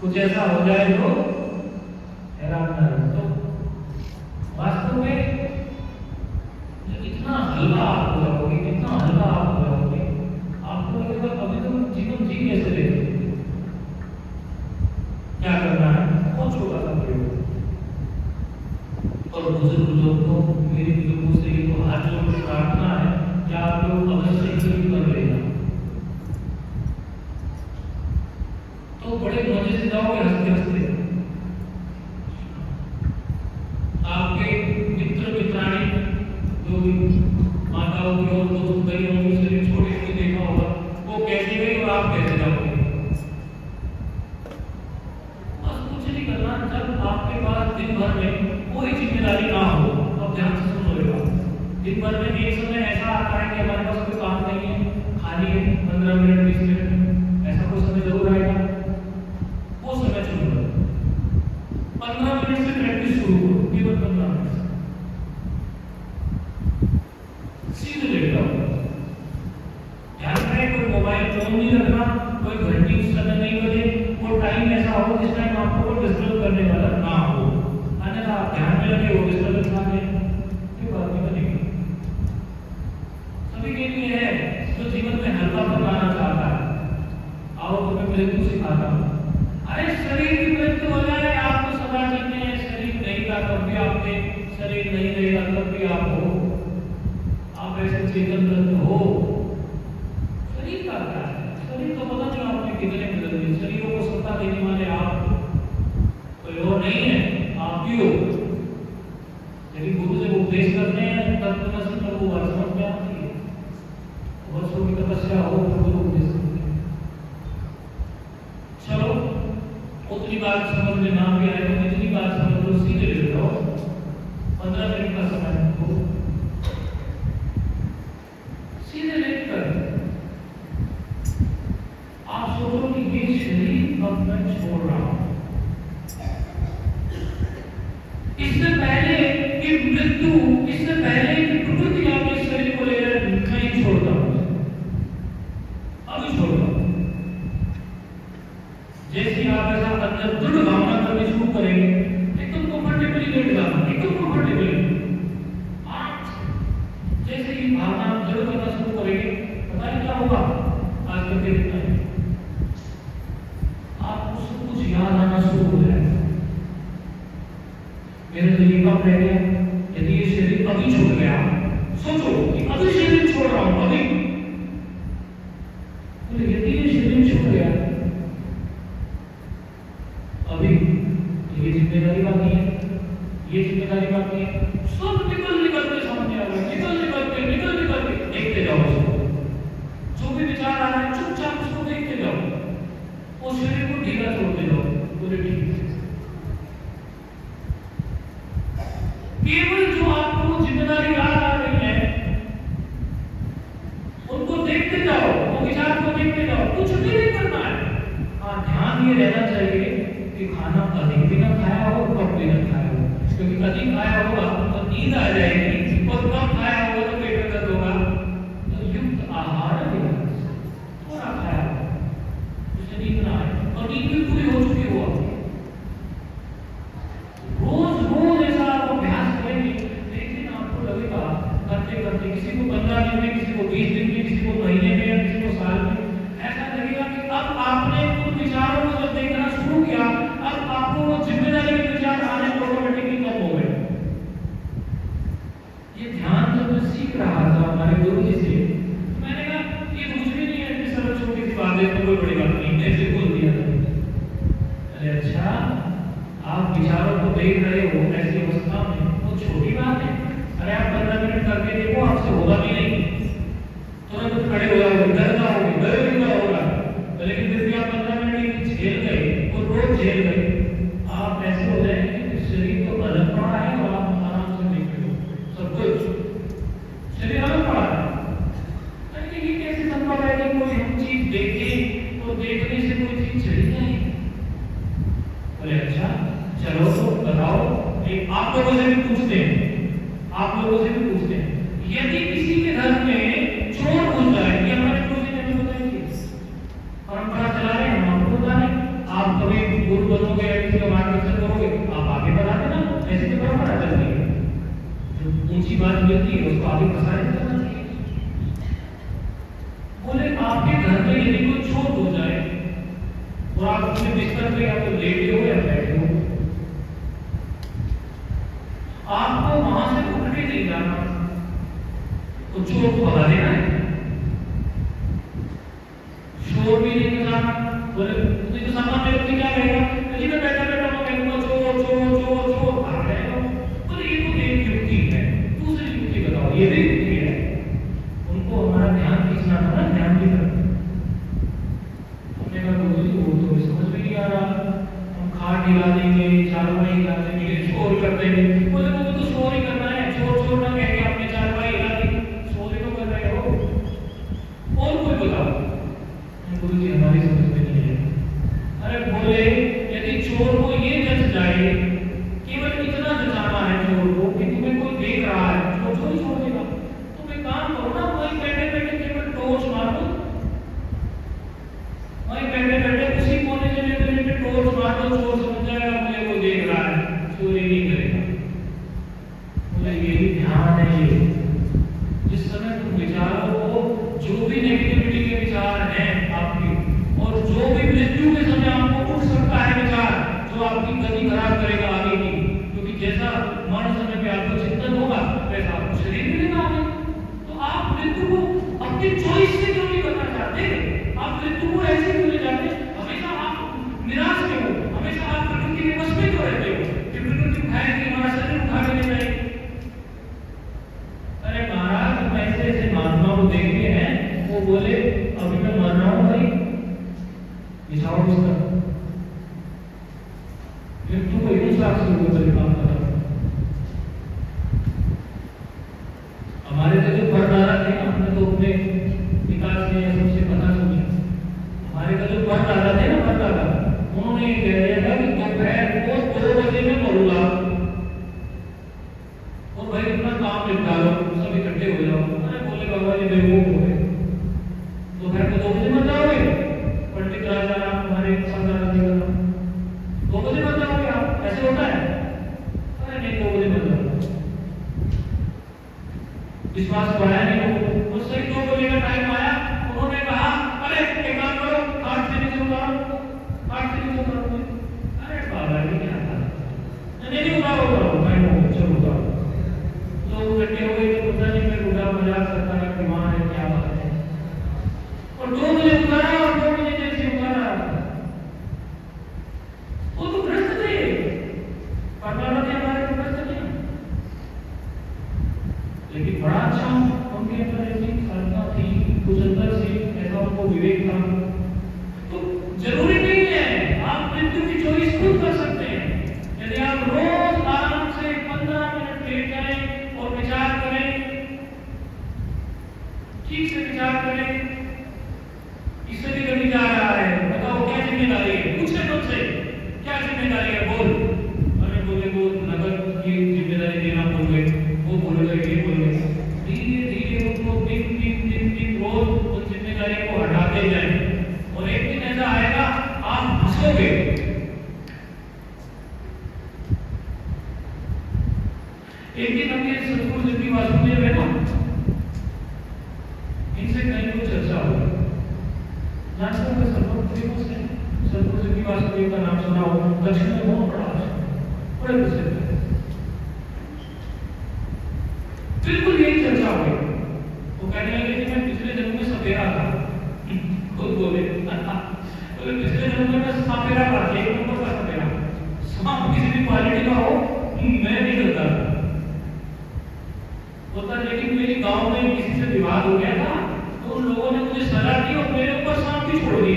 A: कुछ ऐसा हो जाए तो हैरान ना हो। तो वास्तव में इतना हल्का आप हो जाओगे, इतना हल्का आप हो जाओगे, आपको लगेगा अभी तो जीवन जी कैसे रहे, क्या करना है, बहुत छोटा सा प्रयोग। और बुजुर्ग लोग को मेरी बुजुर्गों से ये तो हाथ जोड़ के प्रार्थना है कि आप लोग अवश्य कर लेना, तो बड़े मजे से जाओगे हंसते हंसते। आपके मित्र मित्राणी जो माताओं की और दोस्त भाई होंगे, शरीर छोटे को देखा होगा, वो कैसे गए और आप कैसे जाओगे। बस कुछ नहीं करना, जब आपके पास दिन भर में कोई जिम्मेदारी ना हो, अब ध्यान से सुन लो, दिन भर में एक समय ऐसा आता है कि हमारे पास कोई काम नहीं है, खाली है, 15 मिनट 20 मिनट, ऐसा कोई समय जरूर आएगा, वो समय शुरू करो, 15 मिनट से प्रैक्टिस शुरू करो, केवल 15 मिनट सीधे लेट जाओ। ध्यान रखें कोई मोबाइल फोन नहीं रखना, कोई घंटी उस समय नहीं बजे, वो टाइम ऐसा हो जिस टाइम आपको डिस्टर्ब करने वाला ना हो, अन्यथा आप ध्यान में लगे हो डिस्टर्ब ना दे, फिर बात नहीं बनेगी। सभी के लिए है जो जीवन में हल्कापन लाना चाहता है, आओ तुम्हें मृत्यु सिखाता हूं। अरे शरीर की मृत्यु हो जाए आप तो सदा जीते हैं, शरीर नहीं था तब भी आपने, शरीर नहीं रहेगा तब भी आप हो, आप ऐसे चेतन रत्न हो। शरीर का क्या है, शरीर तो पता नहीं आपने कितने बदल दिए, शरीरों को सत्ता देने वाले आप, कोई और नहीं है, आप ही हो। यदि गुरु से उपदेश करते हैं तब तो न सिर्फ वो बात समझ में आती है, वर्षों की तपस्या हो तो गुरु उपदेश करते हैं। चलो उतनी बात समझ में ना भी आए तो जितनी बात समझ लो, सीधे ले जाओ, 15 मिनट का समय हो, सीधे लेकर आप सोचो कि ये शरीर अब मैं छोड़ रहा हूं। इससे पहले कि मृत्यु, इससे पहले कि प्रकृति आपके शरीर को जैसे ही भावना जड़ करना शुरू करेंगे, पता है क्या होगा? आज कल के दिन में आपको सब कुछ याद आना शुरू हो जाएगा। मेरे तो ये कब रह गया, यदि ये शरीर अभी छूट गया, सोचो कि अभी शरीर छोड़ रहा हूं, अभी तो यदि ये शरीर छूट गया अभी, तो ये जिम्मेदारी बाकी है, ये जिम्मेदारी बाकी है। सब निकल के सामने आ रहा है, निकल के देखते जाओ उसको। जो भी विचार आ रहा है चुपचाप उसको देखते जाओ और शरीर को ढीला छोड़ते जाओ, पूरे ठीक से। केवल जो आपको जिम्मेदारी याद आ रही है उनको देखते जाओ, वो विचार को देखते जाओ, कुछ भी नहीं करना है। हाँ, ध्यान ये रहना चाहिए कि खाना अधिक भी ना खाया हो, कम भी ना खाया हो, क्योंकि अधिक खाया होगा तो नींद आ जाएगी और कम खाया होगा तो पेट में दर्द होगा। तो युक्त आहार लेना, थोड़ा खाया हो उससे नींद ना आए और नींद भी पूरी हो चुकी हो। रोज रोज ऐसा आप अभ्यास करेंगे, लेकिन आपको लगेगा करते करते, किसी को 15 दिन में, किसी को 20 दिन में, किसी को महीने में या किसी को साल में, ऐसा लगेगा कि अब आपने उन विचारों को जब देखना शुरू किया, अब आपको वो जिम्मेदारी के विचार आने ऑटोमेटिकली कम हो गए। ये ध्यान जब मैं सीख रहा था हमारे गुरु जी से, मैंने कहा ये कुछ भी नहीं है, इतनी सरल छोटी सी बात है, तो कोई बड़ी बात नहीं, ऐसे बोल दिया था। अरे अच्छा, आप विचारों को देख रहे हो ऐसी अवस्था में, वो छोटी बात है। अरे आप 15 मिनट करके देखो, आपसे होगा भी नहीं, तुरंत खड़े हो जाओगे, डर जाओगे, डर भी क्या होगा, लेकिन फिर भी आप 15 मिनट झेल गए और रोज झेल गए, आप ऐसे हो जाएंगे कि शरीर तो अलग पड़ा है और आप आराम से देख रहे हो सब कुछ, शरीर अलग पड़ा है। अरे ये कैसे संभव है कि कोई हम चीज देखे तो देखने से कोई चीज चली जाए? बोले अच्छा चलो तो बताओ, एक आप लोगों से भी पूछते हैं, यदि किसी के घर में चोर घुस जाए, ये हमारे गुरु जी ने बताई परंपरा चला रहे हैं, हम आपको बता रहे। आप कभी गुरु बनोगे या किसी का मार्गदर्शन करोगे, आप आगे बढ़ा देना, ऐसी तो परंपरा चलती है। जो ऊंची बात मिलती है उसको आगे प्रसारित करना चाहिए। बोले आपके घर में यदि कोई चोर घुस जाए और आप अपने बिस्तर पे या तो लेटे हो या बैठे हो, आपको वहां से उठ के नहीं जाना, तो चोर को भगा देना है, शोर भी नहीं मचाना। बोले तो सामान्य व्यक्ति क्या कहेगा, कहीं पे बैठा बैठा मैं कहूंगा चोर चोर चोर चोर भाग जाएगा। बोले ये तो एक युक्ति है, दूसरी युक्ति बताओ, ये भी युक्ति है। उनको हमारा ध्यान खींचना था ना, ध्यान की तरफ। हमने कहा गुरु जी वो तो समझ में नहीं आ रहा, हम खाट हिला देंगे, चारपाई हिला देंगे, शोर कर देंगे। बोले वो तो शोर ही करना है, चोर चोर ना कह के आपने चारपाई हिला दी, शोर ही तो कर रहे हो। और कोई बताओ, गुरु जी हमारी समझ में नहीं है। अरे बोले यदि चोर को ये जच जाए, केवल इतना जचाना है चोर को कि तुम्हें कोई देख रहा है, चोर चोरी छोड़ देगा। तुम एक काम करो ना, वहीं बैठे बैठे केवल टॉर्च मारो, वहीं बैठे बैठे उसी कोने में लेटे लेटे टॉर्च मार दो, चोर समझ जाएगा मुझे वो देख रहा है, चोरी नहीं करेगा। बोले यही ध्यान है। ये जिस समय तुम विचारों को, जो भी नेगेटिविटी के विचार हैं आपकी, और जो भी मृत्यु के समय आपको उठ सकता है विचार जो आपकी गति खराब करेगा आगे की, क्योंकि जैसा मरण समय पे आपको चिंतन होगा वैसा आपको शरीर मिलेगा आगे। तो आप मृत्यु को अपनी चॉइस से क्यों नहीं करना चाहते? आप मृत्यु को ऐसे क्यों ले जाते? हमेशा आप निराश क्यों हो? हमेशा आप प्रकृति के वश में क्यों रहते हो कि प्रकृति उठाएगी, हमारा शरीर उठा के ले जाएगी? अरे महाराज हम ऐसे ऐसे महात्मा को देखते हैं, वो बोले अभी मैं मर रहा हूं भाई, बिछाओ बिस्तर, मृत्यु को यूं साक्षी होकर काम करा। हमारे तो जो परदादा थे, हमने तो अपने पिता से सबसे पता सुनी, हमारे का जो परदादा थे ना, परदादा, उन्होंने कह दिया था कि दोपहर को 2 बजे में मरूंगा और भाई अपना काम निपटा लो, सब इकट्ठे हो जाओ। अरे बोले बाबा जी बेवकूफ हो गए, दोपहर को 2 बजे मर जाओगे, पंडित राजा राम तुम्हारे सरदार जी का 2 बजे मर जाओगे आप, ऐसे होता है? अरे नहीं 2 बजे मर जाओगे। इस विश्वास तो आया नहीं लोगों को। उस शहीदों को लेकर टाइम आया, उन्होंने कहा अरे एक काम करो, हाथ से नीचे उतारो, हाथ से नीचे उतारो। अरे बाबा जी क्या था, नहीं उतारो उतारो, मैं चलो उतारो। लोग इकट्ठे हो गए, तो पता नहीं मैं उड़ा मजाक करता है कि वहां है क्या बात है। और 2 बजे उतारा और 2 बजे जैसे उतारा, वो तो भ्रष्ट थे, परमाणु थे हमारे तो भ्रष्ट थे। लेकिन बड़ा अच्छा उनके अंदर ऐसी साधना थी, कुछ अंदर से ऐसा उनको विवेक था। तो जरूरी नहीं है, आप मृत्यु की चॉइस खुद कर सकते हैं। यदि आप रोज आराम से 15 मिनट लेट जाएं और विचार करें, ठीक से विचार करें, इससे भी कभी जा रहा है, बताओ क्या जिम्मेदारी है, पूछे मुझसे क्या जिम्मेदारी है, बोल। अरे बोले वो नगर की जिम्मेदारी देना बोल गए, वो बोल गए, ये बोल गए। धीरे धीरे उनको दिन रोज उस जिम्मेदारी को हटाते जाए और एक दिन ऐसा आएगा आप हंसोगे। एक दिन हमने सतगुरु जी की वासुदेव है ना, इनसे कहीं कुछ चर्चा हुई। जानते हो सतगुरु फेमस है, सतगुरु जी की वासुदेव का नाम सुना हो, दक्षिण में बहुत बड़ा है, बड़े प्रसिद्ध है। बिल्कुल यही चर्चा हुई। वो कहने लगे कि मैं पिछले जन्म में सपेरा था, खुद बोले पिछले जन्म में मैं सपेरा था, एक नंबर का सपेरा। सांप किसी भी क्वालिटी का हो मैं नहीं करता होता, लेकिन मेरी गांव में किसी से विवाद हो गया था, तो उन लोगों ने मुझे सजा दी और मेरे ऊपर सांप भी छोड़ दी।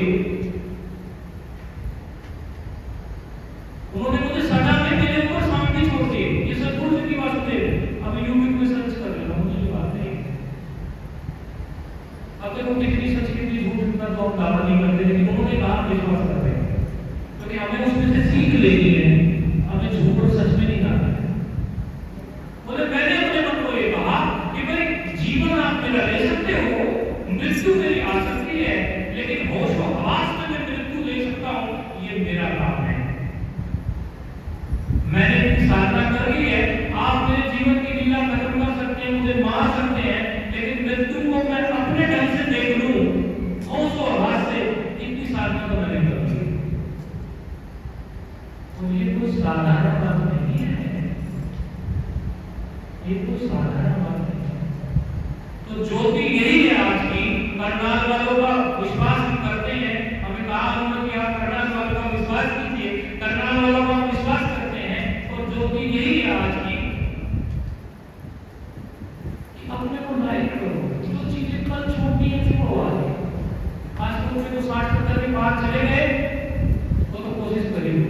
A: उन्होंने मुझे सजा में मेरे ऊपर सांप भी छोड़ दिए। ये सतगुरु जी की वासुदेव, अब यूट्यूब में सर्च कर लेना, मुझे ये बात नहीं। अगर वो कितनी सच कितनी झूठ इतना तो हम दावा नहीं करते, लेकिन उन्होंने कहा विश्वास करते हैं, क्योंकि हमें उसमें से सीख लेनी है, हमें झूठ और सच में नहीं करना है। बोले मैंने अपने मन को ये कहा कि भाई जीवन आप मेरा ले सकते हो, मृत्यु मेरी आ सकती है, लेकिन होश हवास में मैं मृत्यु ले सकता हूं, ये मेरा काम है। मैंने साधना कर ली है, आप मेरे जीवन की लीला खत्म कर सकते हैं, मुझे मार सकते हैं, लेकिन मृत्यु को मैं अपने ढंग से देख लूं, होश और हवास से, इतनी साधना तो मैंने कर ली। तो ये कोई साधारण बात नहीं है, ये कोई साधारण बात नहीं है। तो ज्योति यही है आज की। करनाल वालों का विश्वास हम करते हैं, हमें कहा उन्होंने कि आप करनाल वालों का विश्वास कीजिए, करनाल वालों का विश्वास करते हैं, और ज्योति यही है आज की कि अपने को लाइक करो, जो चीजें कल छोटी है छोड़ो। आज तो मेरे को 60-70 के पार चले गए, तो कोशिश करेंगे,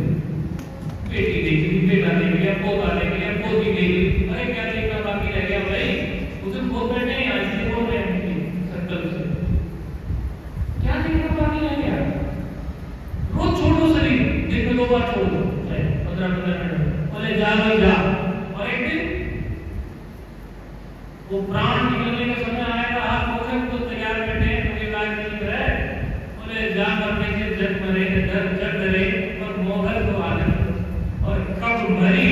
A: बेटी देख ली, बेटा देख लिया, पोता देख लिया, पोती देख ली, अरे क्या देखना बाकी रह गया भाई, उसे बहुत बैठे हैं आज से बोल रहे हैं सर्कल से, क्या देखना बाकी रह गया। रोज छोड़ दो शरीर, दिन में 2 बार छोड़ दो, 15-15 मिनट, बोले जा भाई जा। और एक दिन वो प्राण निकलने का समय आएगा, आप लोग तो तैयार बैठे हैं, मुझे इलाज नहीं कर रहे, बोले जा मरने से जग मरे डर जग डरे और मोहर को आदत, और कब मरी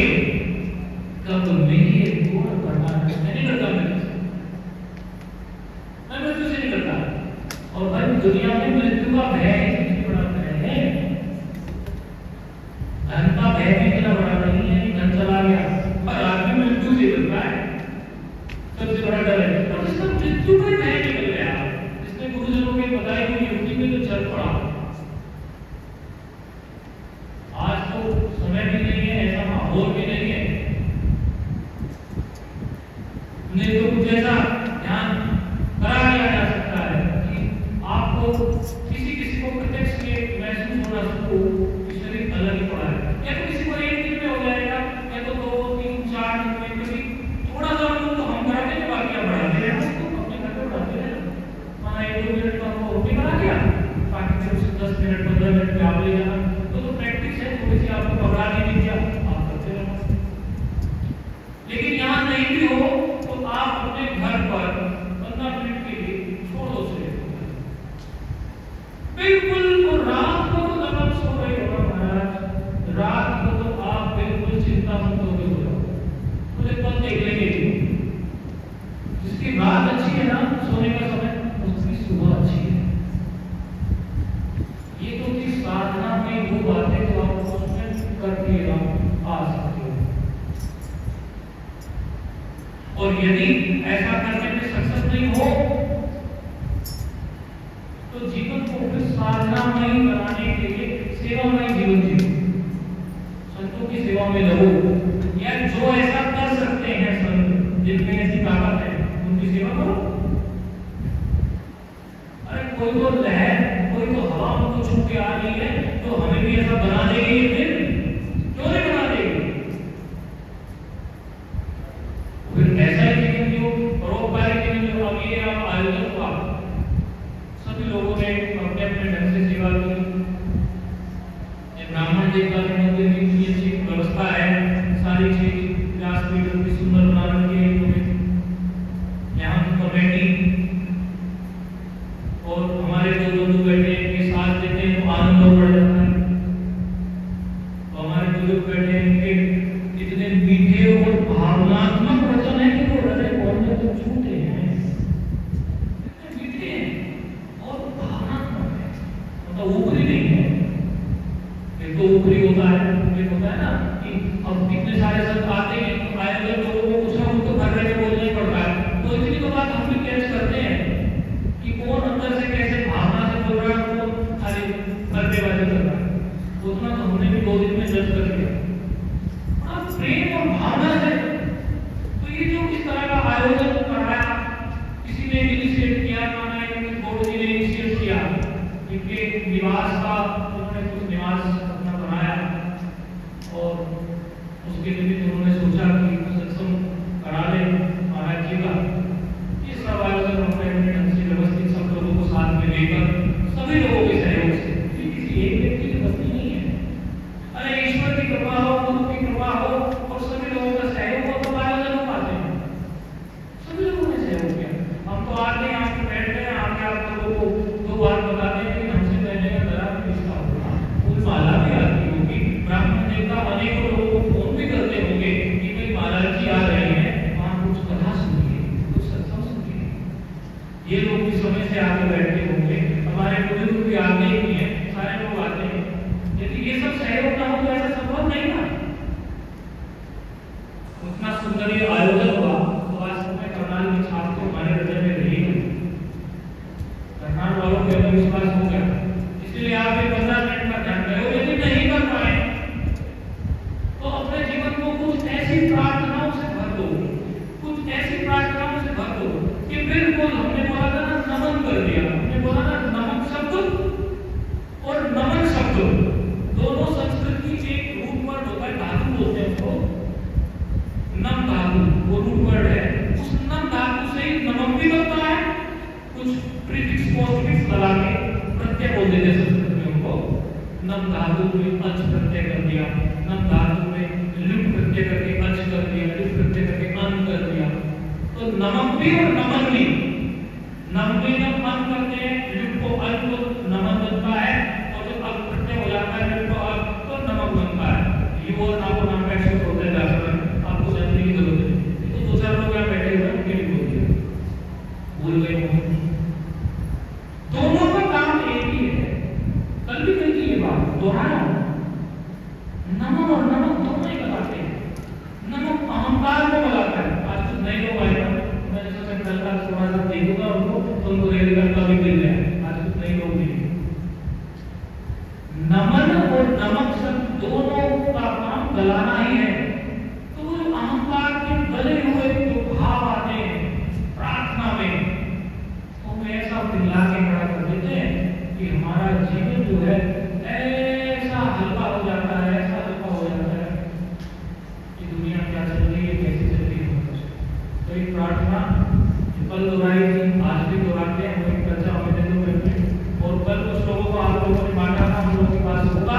A: कब नहीं है कौन करना नहीं करता, मैं मृत्यु से नहीं करता। और भाई दुनिया में मृत्यु का भय सबसे बड़ा भय है, धन का भय भी इतना बड़ा नहीं है कि धन चला गया, पर आदमी मृत्यु से डरता है, सबसे बड़ा डर है। और इसका मृत्यु का भय निकल गया, इसने गुरुजनों के बताई हुई युक्ति में तो चल पड़ा। आज तो समय भी नहीं है, ऐसा माहौल भी नहीं है, नहीं तो कुछ ऐसा ध्यान करा दिया जा सकता है कि आपको किसी को प्रत्यक्ष रात अच्छी है ना सोने का समय, उसकी सुबह अच्छी है। ये तो कि साधना में वो बातें जो आप उसमें करके आ सकते हो। और यदि ऐसा करने में सक्सेस नहीं हो तो जीवन को फिर साधनामय बनाने के लिए सेवामय जीवन जियो, संतों की सेवा में लगो, या जो ऐसा कर सकते हैं संत जिनमें ऐसी ताकत है उनकी सेवा करो। अरे कोई तो लहर, कोई तो हवा को छू के आ रही है तो हमें भी ऐसा बना देगी, फिर क्यों नहीं बना देगी? फिर ऐसा ही जीवन जो परोपकारी जीवन जो अब ये आयोजन हुआ, सभी लोगों ने अपने अपने ढंग से सेवा की। ब्राह्मण देवता मंदिर में इतनी अच्छी व्यवस्था है, सारी चीज व्यासपीठ की सुंदर बना रखी है, यहाँ की कमेटी और हमारे जो बंधु बैठे हैं साथ देते हैं तो आनंद और बढ़ जाता है। तो हमारे बुजुर्ग बैठे हैं इतने मीठे और भावनात्मक वचन है कि वो हृदय खोलने को छूते हैं, इतने मीठे हैं और भावनात्मक है, मतलब ऊपरी नहीं है। एक तो ऊपरी होता है, एक होता है ना कि अब कितने सारे संत आते हैं तो आए लोगों को कुछ ना कुछ तो घर रह के बोलना ही पड़ता है। तो इतनी तो बात हम भी कैच करते हैं कि कौन अंदर से कैसे भावना से बोल रहा है, कौन खाली बल्लेबाजी कर रहा है, उतना तो हमने भी 2 दिन में जज कर लिया। अब प्रेम और भावना से तो ये जो इस तरह का आयोजन कराया, किसी ने इनिशिएट किया, माना कि बोर्ड जी ने इनिशिएट किया, इनके निवास का उन्होंने कुछ निवास अपना बनाया और उसके लिए उन्होंने सोचा कि सत्संग करा ले महाराज जी का। ये सब आयोजन अपने अपने ढंग से व्यवस्थित सब लोगों को साथ में लेकर सभी लोगों के सहयोग से, किसी एक व्यक्ति की बस्ती नहीं है। अरे ईश्वर की कृपा हो, गुरु की कृपा हो और सभी लोगों का सहयोग हो तो आयोजन हो पाते हैं। सभी लोगों ने सहयोग किया। हम तो आते हैं, आप बैठ गए, आके आप लोगों को 2 बात बताते हैं कि हमसे पहले का जरा भी रिश्ता होगा, कोई माला भी आती होगी, ब्राह्मण देवता अनेकों लोगों को फोन भी करते होंगे कि भाई महाराज जी आ रहे हैं, वहां कुछ कथा सुनिए, कुछ सत्संग सुनिए। ये लोग भी समय से आके बैठते होंगे, हमारे बुजुर्ग भी आते ही हैं, सारे लोग आते हैं। यदि ये सब सहयोग ना हो तो ऐसा संभव नहीं था। उतना सुंदर ये आयोजन हुआ तो वास्तव में करनाल की छाप तो हमारे हृदय में रही है। करनाल वालों के अंदर विश्वास हो गया, इसलिए आप ये 15 मिनट का ध्यान रहे हो। यदि नहीं कर पाए तो अपने जीवन को कुछ ऐसी प्रार्थनाओं से भर दो, कुछ ऐसी प्रार्थनाओं से भर दो कि बिल्कुल हमने बोला था ना नमन कर दिया, हमने बोला ना नमन शब्द और नमन शब्द दोनों संस्कृत की एक रूट वर्ड होता है, धातु बोलते हैं उसको, नम धातु वो रूट वर्ड है। उस नम धातु से ही नमक भी बनता है, कुछ प्रीफिक्स पोस्टफिक्स लगा के प्रत्यय बोल देते संस्कृत में उनको। नम धातु में अच प्रत्यय कर दिया, नम धातु में लिप प्रत्यय करके अच कर दिया, लिप प्रत्यय करके अन कर दिया। तो नमक भी और नमन भी, नम में जब अन करते हैं लिप को अन को नमन बनता है, और जब अप प्रत्यय हो जाता है लिप को अप तो नमक बनता है। ये वो आपको नाम का एक्सेप्ट होता है व्याकरण, आपको जानने की जरूरत है। तो 2-4 लोग यहाँ बैठे हुए हैं, उनके लिए बोल दिया, भूल गए। दोनों का काम एक ही है। कल भी कही थी ये बात, दोहराया हूं, नमन और नमक दोनों ही बताते हैं। नमक अहंकार को बताता है। आज कुछ नए लोग आए, मैं सोचा कल का थोड़ा सा देखूंगा उनको तो उनको रेल का भी मिल जाए। आज कुछ नए लोग नहीं। नमन और नमक शब्द दोनों का काम गलाना ही है। तो वो अहंकार के गले हुए जो भाव आते हैं प्रार्थना में, तो ऐसा पिला के खड़ा कर देते हैं कि हमारा जीवन जो है ऐसा हल्का हो जाता है, ऐसा हल्का हो जाता है कि दुनिया क्या चल रही है, कैसे चल रही है। तो एक प्रार्थना कल दोहराई थी, आज भी दोहराते हैं, हम एक चर्चा हमें दे दो। और कल कुछ लोगों को आप लोगों ने बांटा था, हम लोगों के पास होगा,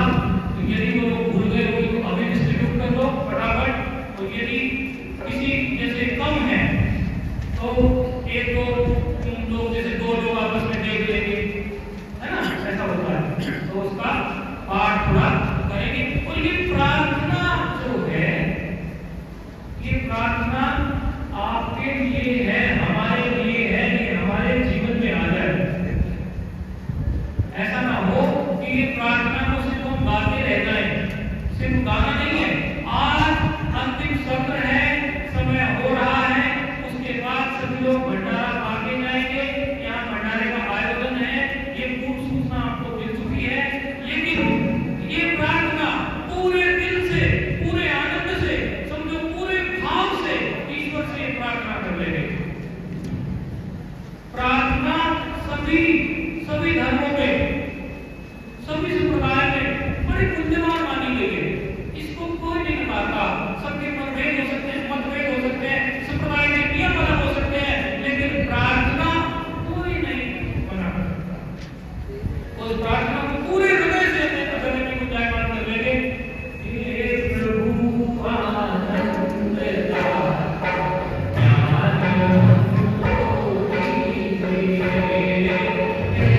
A: तो यदि वो लोग भूल गए होंगे तो अभी डिस्ट्रीब्यूट कर दो फटाफट। और यदि किसी जैसे कम है तो 1-2 लोग, जैसे 2 लोग आपस में देख लेंगे, है ना, ऐसा होता है, तो उसका पाठ थोड़ा करेंगे। और ये प्रार्थना जो है, ये प्रार्थना आपके लिए है, हमारे लिए प्रार्थना सभी सभी धर्मों में, सभी संप्रदाय में बड़ी मूल्यवान मानी गई है। इसको कोई नहीं निभाता। सबके मतभेद हो सकते हैं, संप्रदाय के नियम अलग हो सकते हैं, लेकिन प्रार्थना कोई नहीं बना सकता। उस प्रार्थना को पूरे हृदय से करने की गुंजाइश कर लेंगे। हे प्रभु आनंद दा, हे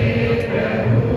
A: प्रभु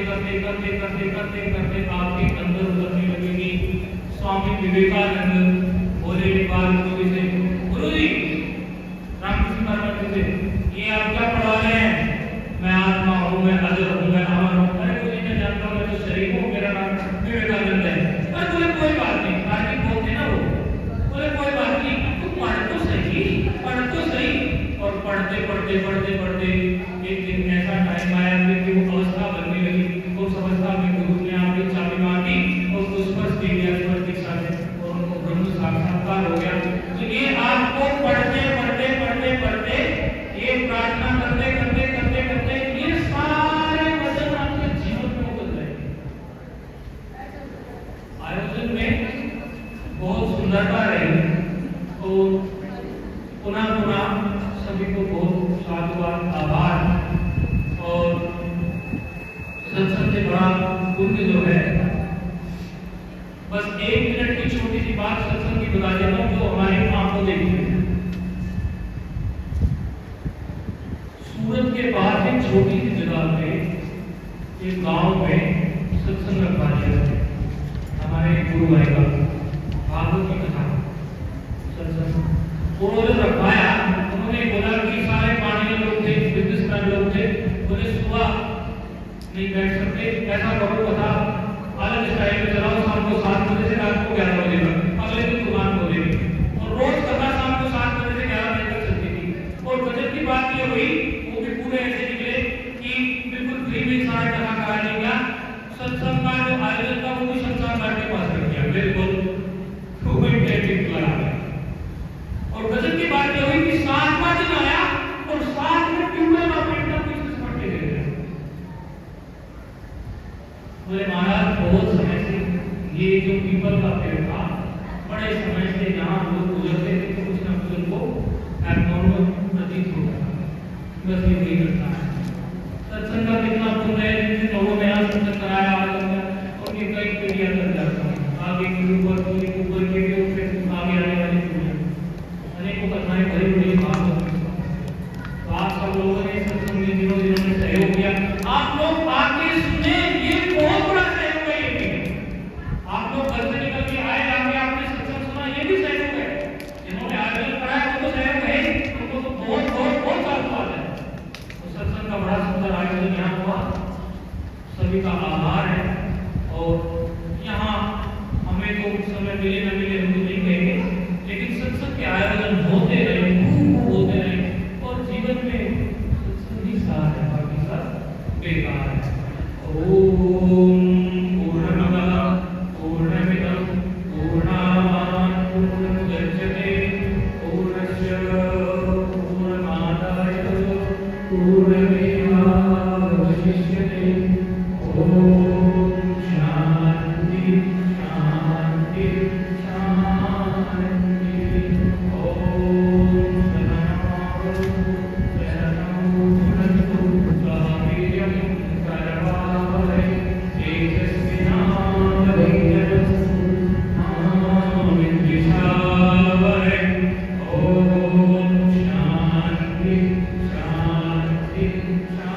A: करते करते करते करते करते आपके अंदर उतरने लगेगी। स्वामी विवेकानंद बोले एक बार गुरु जी से, गुरु जी रामकृष्ण परमहंस से, ये आप क्या पढ़ा रहे हैं? मैं आत्मा हूँ, मैं अजर हूँ, मैं अमर हूँ। अरे गुरु जी मैं जानता हूँ, मैं तो शरीर हूँ, मेरा नाम विवेकानंद है। अरे बोले कोई बात नहीं, कार्तिक बोलते ना वो, बोले कोई बात नहीं, तू पढ़ तो सही, पढ़ तो सही। और पढ़ते पढ़ते पढ़ते पढ़ते एक दिन ऐसा टाइम आया कि वो अवस्था बनने लगी। उस अवस्था में गुरु ने आके चाबी मांगी और उस पर दे दिया स्वर दीक्षा से, और उनको ब्रह्म साक्षात्कार हो गया। तो ये आपको पढ़ते पढ़ते पढ़ते पढ़ते, ये प्रार्थना करते करते करते करते ये सारे वचन आपके जीवन में उतर जाएंगे। आयोजन में बहुत सुंदरता रही। तो पुनः पुनः सभी को बहुत साधुवाद, आभार। और सत्संग से बड़ा पुण्य जो है, बस 1 मिनट की छोटी सी बात सत्संग की बता देता हूँ जो हमारी आंखों देखी है। सूरत के पास एक छोटी सी जगह पे एक गांव में सत्संग रखवा दिया हमारे गुरु भाई का, भागवत की कथा सत्संग उन्होंने रखवाया। उन्होंने बोला कि सारे पानी लोग थे, बिजनेसमैन लोग थे, बोले सुबह नहीं बैठ सकते, ऐसा करो कथा अलग स्टाइल में चलाओ, शाम को 7 बजे से रात को 11 बजे तक, अगले दिन दुकान खोलेगी। और रोज कथा शाम को 7 बजे से 11 बजे तक चलती थी। और गजब की बात ये हुई, वो भी पूरे ऐसे निकले कि बिल्कुल फ्री में सारा कथा करा नहीं गया। सत्संग का जो आयोजन था वो भी संसार भर के पास रख दिया, बिल्कुल और गजब की बात यह हुई कि 7वां दिन आया और 7 में ट्यूबवेल ऑपरेटर बिजनेस करके दे दिया। बोले महाराज बहुत समय से ये जो पीपल का पेड़ था, बड़े समय से यहाँ लोग गुजरते थे तो कुछ ना कुछ उनको एबनॉर्मल प्रतीत होता था, बस ये नहीं करता है। सत्संग का कितना पुण्य है, जिन लोगों ने यहाँ सत्संग कराया उनकी कई पीढ़ियां कर जाता है, आगे के ऊपर के आगे आने वाली अनेकों कथाएं भरी हुई बात। तो आप सब लोगों ने सत्संग में जिन्होंने सहयोग किया, आप लोग आके सुने, ये बहुत बड़ा सहयोग है। ये भी आप लोग घर से निकल के आए, आके आपने सत्संग सुना, ये भी सहयोग है। जिन्होंने आयोजन कराया वो तो सहयोग है, उनको तो बहुत बहुत बहुत धन्यवाद है। तो सत्संग का बड़ा सुंदर आयोजन यहाँ हुआ, सभी का आभार है। और यहाँ हमें तो उस समय मिले न मिले हम तो नहीं कहेंगे, लेकिन सत्संग के आयोजन होते रहे, होते रहे, और जीवन में सत्संग ही सार है, बाकी सब बेकार है। ओम पूर्णमद पूर्णमिदं पूर्णात् पूर्णमुदच्यते पूर्णस्य पूर्णमादाय पूर्णमेवावशिष्यते। ओम शांति शांति शांति। शांति शांति शांति।